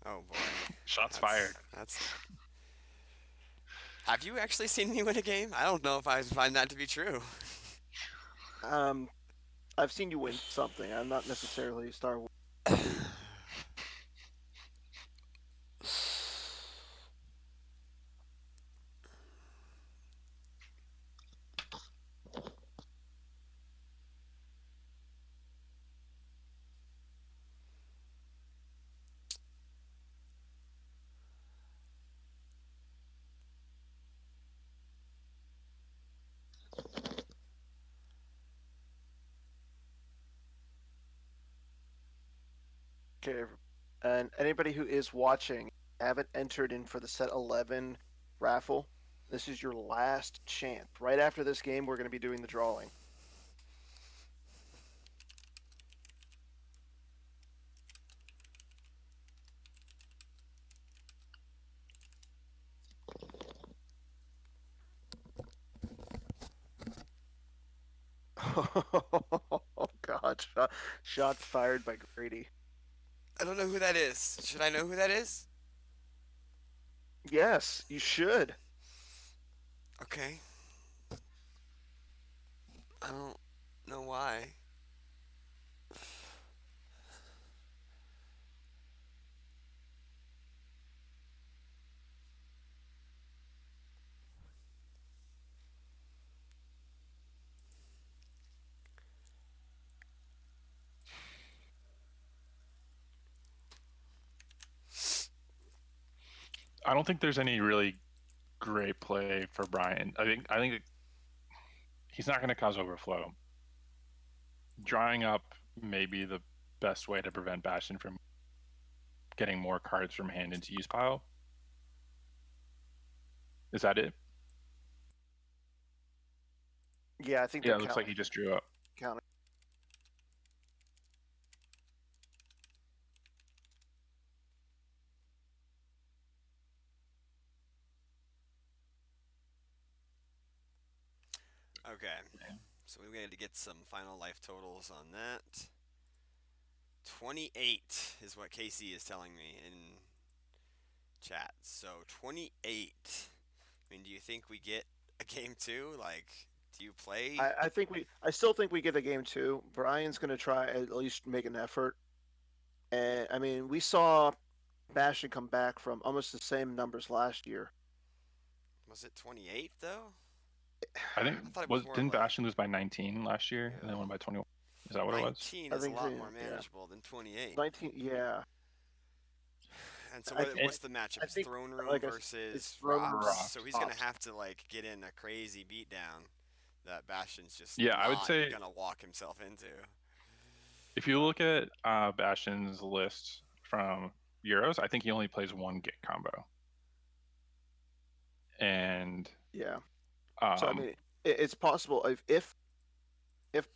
Oh boy. Shots fired. Have you actually seen me win a game? I don't know if I find that to be true. I've seen you win something. I'm not necessarily a Star Wars. Okay, and anybody who is watching, haven't entered in for the set 11 raffle, this is your last chance. Right after this game, we're going to be doing the drawing. Oh God! Shots fired by Grady. I don't know who that is. Should I know who that is? Yes, you should. Okay. I don't know why. I don't think there's any really great play for Bryan. I think he's not going to cause overflow. Drawing up may be the best way to prevent Bastian from getting more cards from hand into use pile. Is that it? Yeah, I think Yeah, they're it looks like he just drew up. counting. Okay, so we had to get some final life totals on that. 28 is what Casey is telling me in chat. So 28. I mean, do you think we get a game two? Like, do you play? I still think we get a game 2. Bryan's going to try at least make an effort. And I mean, we saw Bastian come back from almost the same numbers last year. Was it 28 though? I think I thought it was more of didn't a Bastian lose by 19 last year and then won by 21? Is that what it was? 19 I is a think lot so, more yeah. manageable than 28. 19, yeah. And so I what's the matchup? I It's think Throne Room like it's versus Throne Room Rops. Rops. So he's gonna have to like get in a crazy beatdown that Bastion's just Yeah, I would not say gonna walk himself into. if you look at Bastian's list from Euros, I think he only plays one git combo. And Yeah. So I um, mean, it's possible if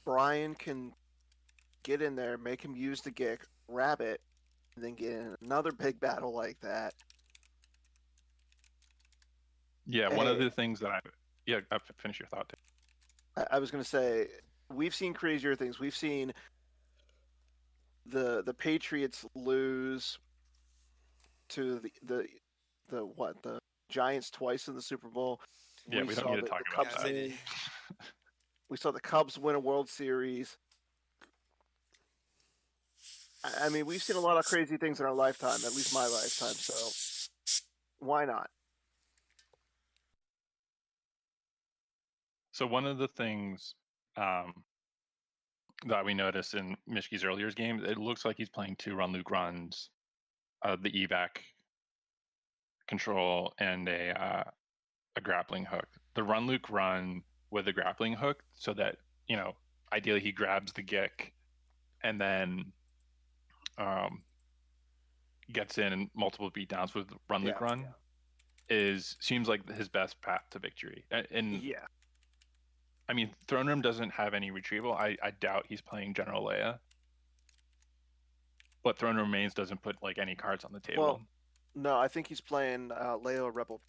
Bryan can get in there, make him use the Gick, rabbit, and then get in another big battle like that. yeah, one of Hey, the things that finish your thought. I was going to say we've seen crazier things. We've seen the Patriots lose to the Giants twice in the Super Bowl. Yeah, we don't need to talk The about Cubs that. win. We saw the Cubs win a World Series. I mean, we've seen a lot of crazy things in our lifetime, at least my lifetime. So why not? So one of the things that we noticed in Mischke's earlier games, it looks like he's playing 2 run Luke runs, the evac control, and a grappling hook. The run Luke run with the grappling hook, so that ideally he grabs the gick and then gets in multiple beatdowns with run Luke run. Seems like his best path to victory. And Yeah. I mean, Throne Room doesn't have any retrieval. I doubt he's playing General Leia. But Throne Room Mains doesn't put like any cards on the table. Well, no, I think he's playing Leo Rebel.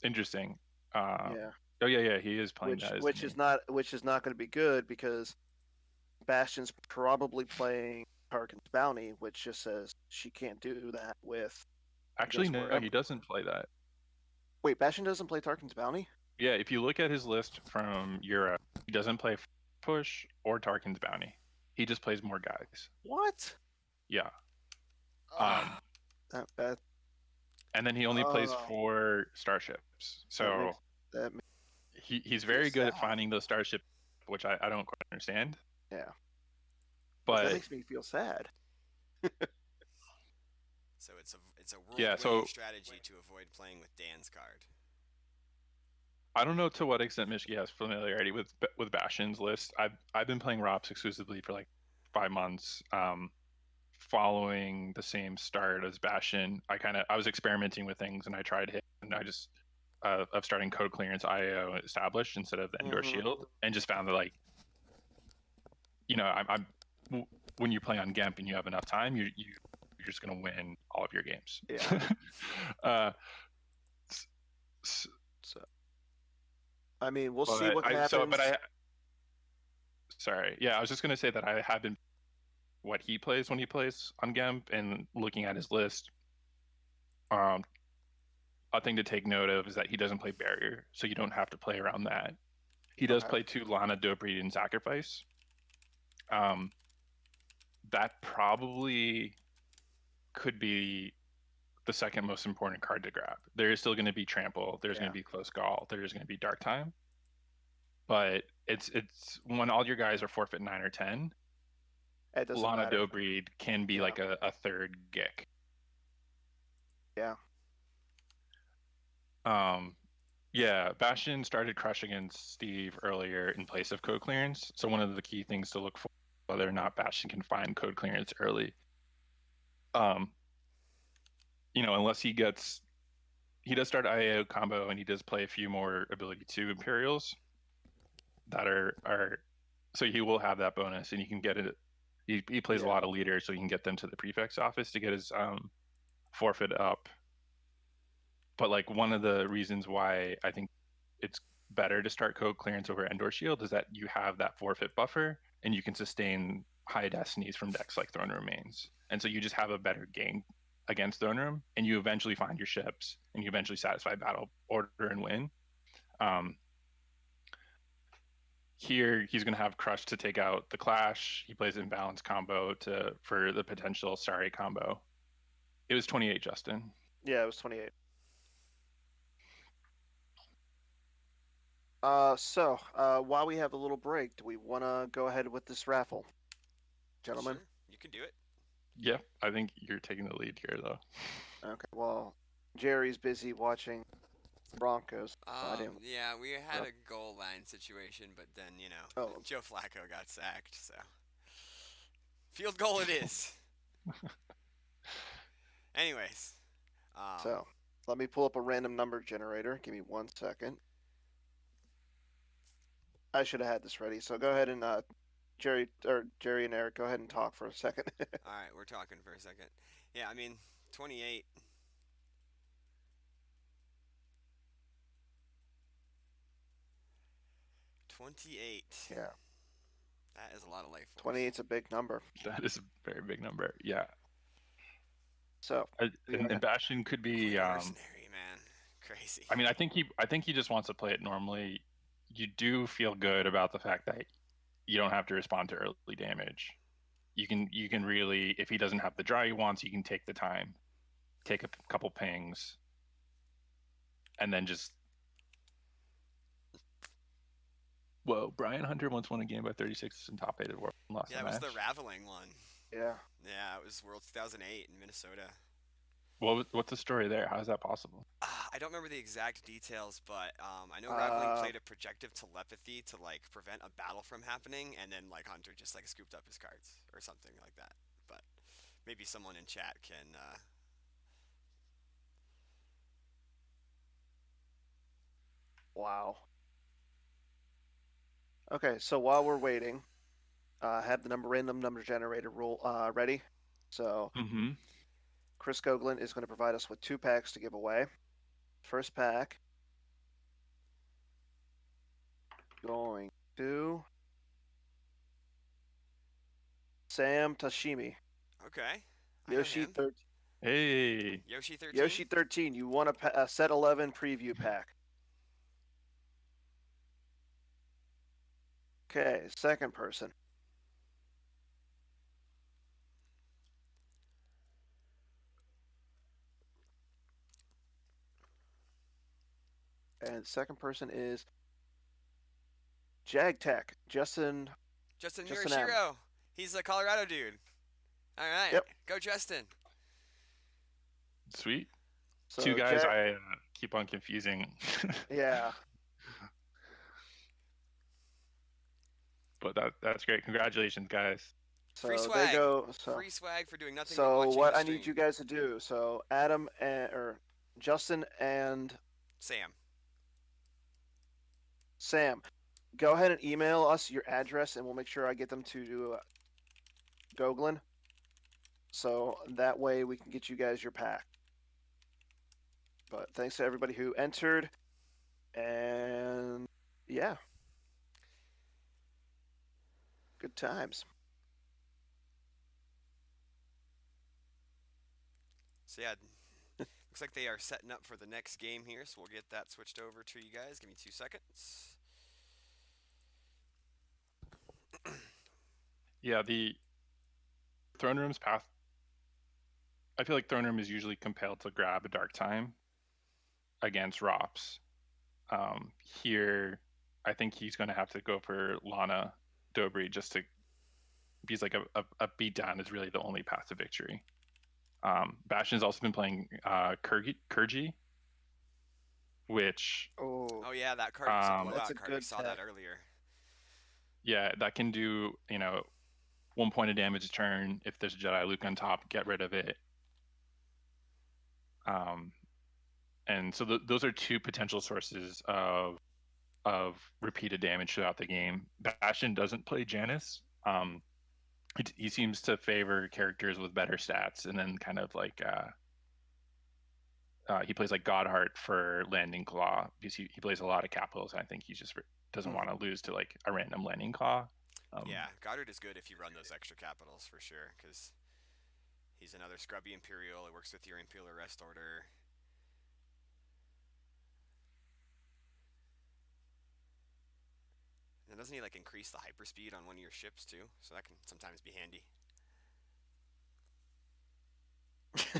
Interesting. Yeah. Oh yeah, he is playing that. Which is not going to be good because Bastion's probably playing Tarkin's Bounty, which just says she can't do that with. Actually, no, he doesn't play that. Wait, Bastian doesn't play Tarkin's Bounty? Yeah, if you look at his list from Europe, he doesn't play Push or Tarkin's Bounty. He just plays more guys. What? Yeah. That and then he only plays 4 starships. So he's very good at finding those starships, which I don't quite understand. Yeah. But that makes me feel sad. So it's a world-winning strategy to avoid playing with Dan's card. I don't know to what extent Mischke has familiarity with Bastian's list. I've been playing ROPS exclusively for like 5 months, following the same start as Bastian. I was experimenting with things and I tried hit, and I just of starting code clearance IO established instead of the Endor shield, and just found that like I'm when you play on GEMP and you have enough time, you're just gonna win all of your games. Yeah. So I mean, we'll see what happens. Sorry. Yeah, I was just going to say that I have been what he plays when he plays on GEMP and looking at his list. A thing to take note of is that he doesn't play Barrier, so you don't have to play around that. He does play 2 Lana, Dobreed, and Sacrifice. That probably could be the second most important card to grab. There is still going to be Trample. There's going to be Close Call. There's going to be Dark Time. But it's when all your guys are forfeit 9 or 10. Lana Dobreed can be like a third Gick. Yeah. Yeah, Bastian started crushing against Steve earlier in place of code clearance. So one of the key things to look for whether or not Bastian can find code clearance early. Unless he does start IAO combo and he does play a few more ability 2 Imperials that are so he will have that bonus and you can get it. He plays a lot of leaders, so he can get them to the prefect's office to get his forfeit up. But like one of the reasons why I think it's better to start code clearance over Endor Shield is that you have that forfeit buffer and you can sustain high destinies from decks like Throne Remains. And so you just have a better game against Throne Room and you eventually find your ships and you eventually satisfy battle order and win. Here he's going to have Crush to take out the Clash. He plays Imbalance combo for the potential Sorry combo. It was 28, Justin. Yeah, it was 28. So while we have a little break, do we want to go ahead with this raffle, gentlemen? Sure, you can do it. Yeah, I think you're taking the lead here, though. Okay. Well, Jerry's busy watching Broncos. So I didn't. Yeah, we had a goal line situation, but then Joe Flacco got sacked, so field goal it is. Anyways, so let me pull up a random number generator. Give me 1 second. I should have had this ready. So go ahead and Jerry and Eric, go ahead and talk for a second. all right, we're talking for a second. Yeah, I mean 28. 28. Yeah. That is a lot of life force. 28's a big number. That is a very big number. Yeah. So and Bastian could be mercenary, man. Crazy. I mean, I think he just wants to play it normally. You do feel good about the fact that you don't have to respond to early damage. You can really, if he doesn't have the draw he wants, you can take the time, take a couple pings, and then just. Whoa, Bryan Hunter once won a game by 36 in top 8 of World and lost Yeah, the it was match. the Raveling one. Yeah. Yeah, it was World 2008 in Minnesota. What's the story there? How is that possible? I don't remember the exact details, but I know Raveling played a projective telepathy to like prevent a battle from happening, and then like Hunter just like scooped up his cards or something like that. But maybe someone in chat can. Wow. Okay, so while we're waiting, have the random number generator rule ready. So Chris Goglin is going to provide us with 2 packs to give away. First pack going to Sam Tashimi. Okay. Yoshi 13. Hey. Yoshi 13. Yoshi 13. You won a set 11 preview pack. Okay, second person. And second person is JagTech, Justin Murashiro. He's a Colorado dude. All right. Yep. Go, Justin. Sweet. So 2 guys I keep on confusing. Yeah. But that's great. Congratulations, guys. So free swag. There you go. So, free swag for doing nothing but so watching what the I stream. need you guys to do, so Adam or Justin and Sam, go ahead and email us your address and we'll make sure I get them to Goglin. So that way we can get you guys your pack. But thanks to everybody who entered. And yeah. Good times. So yeah, looks like they are setting up for the next game here, so we'll get that switched over to you guys. Give me 2 seconds. Yeah, the Throne Room's path. I feel like Throne Room is usually compelled to grab a Dark Time against ROPS. Here, I think he's going to have to go for Lana Dobry just to. He's like a beatdown is really the only path to victory. Bastian's also been playing Kurgi, which Oh, Oh yeah, that card was a that's a blowout card. We good saw that tech. earlier. yeah, that can do 1 point of damage a turn. If there's a Jedi Luke on top, get rid of it. Um, and so those are two potential sources of repeated damage throughout the game. Bastion doesn't play Janus. He seems to favor characters with better stats, and then kind of like he plays like Godheart for Landing Claw because he plays a lot of capitals. And I think he just doesn't want to lose to like a random Landing Claw. Yeah, Goddard is good if you run those extra capitals for sure, because he's another scrubby Imperial. It works with your Imperial Arrest Order. And doesn't he like increase the hyperspeed on one of your ships too? So that can sometimes be handy.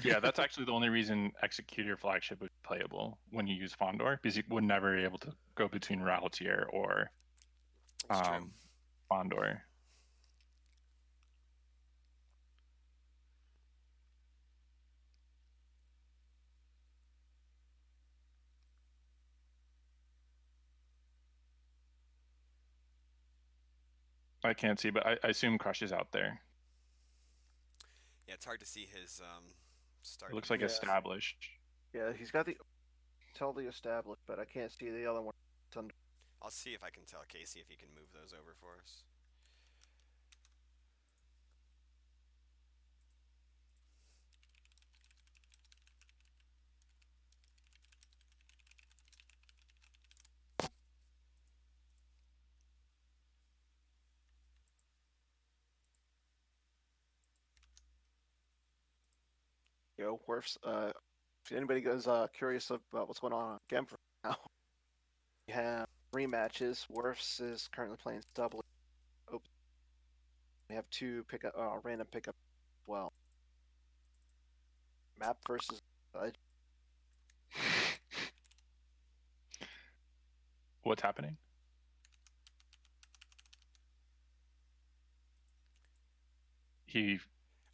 Yeah, that's actually the only reason Executor flagship would be playable when you use Fondor, because you would never be able to go between Raltier or It's true. Fondor. I can't see, but I assume Crush is out there. Yeah, it's hard to see his It starting. looks like Yeah. established. Yeah, he's got the established, but I can't see the other one. I'll see if I can tell Casey if he can move those over for us. Worf's. If anybody goes curious about what's going on Genf now, we have rematches. Worf's is currently playing double. We have two random pickup as well. Map versus What's happening?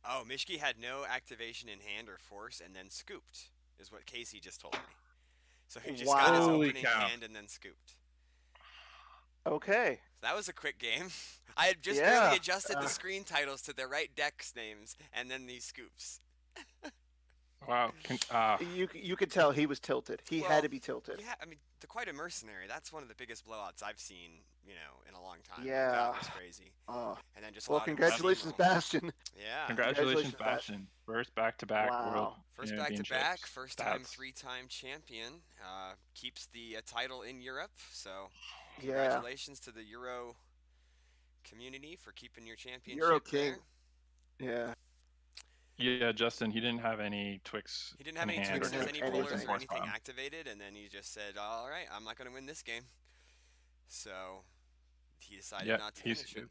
Oh, Mischke had no activation in hand or force and then scooped, is what Casey just told me. So he just got his Wow. Holy opening cow. hand and then scooped. Okay. So that was a quick game. I had just Yeah, barely adjusted the screen titles to the right decks names, and then these scoops. Wow. You could tell he was tilted. He Well, had to be tilted. yeah, I mean, the Quite a Mercenary, that's one of the biggest blowouts I've seen, in a long time. Yeah. That was crazy. Uh, And then just a well, lot of congratulations, steamroll. Bastion. Yeah. Congratulations, Bastian. First back-to-back world Wow. First back to championships. back, first time, That's 3-time champion. Keeps the title in Europe. So, Yeah. congratulations to the Euro community for keeping your championship Euro King. there. Yeah. Yeah, Justin, he didn't have any Twix He didn't have in any hand or Twixes, any anything. Polars, or force anything bomb. activated, and then he just said, "All right, I'm not going to win this game." So he decided not to finish it.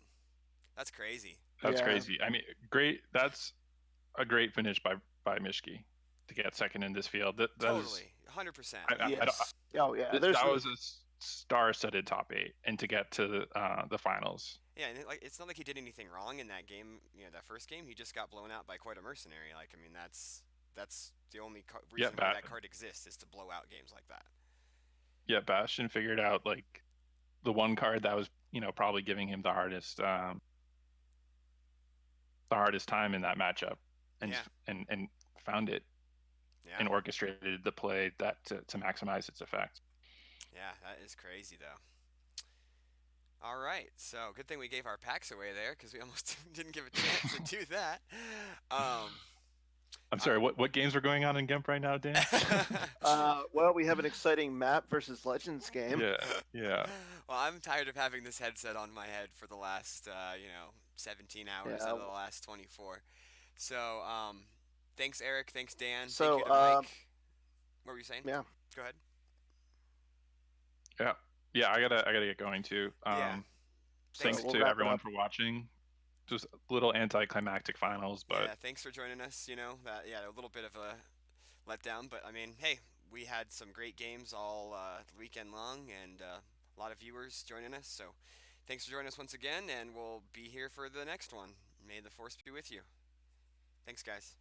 That's crazy. That's Yeah. crazy. I mean, great. That's a great finish by Mischke to get second in this field. That Totally, 100%. Yes. Oh yeah. that was a star-studded top 8, and to get to the finals. Yeah, and it's not like he did anything wrong in that game. That first game, he just got blown out by Quite a Mercenary. Like, I mean, that's the only reason why that card exists, is to blow out games like that. Yeah, Bastion figured out like the one card that was probably giving him the hardest time in that matchup, and and found it, and orchestrated the play that to maximize its effect. Yeah, that is crazy though. All right, so good thing we gave our packs away there, because we almost didn't give a chance to do that. I'm sorry, what games are going on in Gemp right now, Dan? Well, we have an exciting Map versus Legends game. Yeah. Well, I'm tired of having this headset on my head for the last 17 hours out of the last 24. So thanks Eric, thanks Dan, So, thank you to Mike. What were you saying? Yeah. Go ahead. Yeah, I gotta get going too. Thanks to everyone for watching. Just a little anticlimactic finals, but yeah, thanks for joining us. A little bit of a letdown, but I mean, hey, we had some great games all weekend long, and a lot of viewers joining us. So, thanks for joining us once again, and we'll be here for the next one. May the force be with you. Thanks, guys.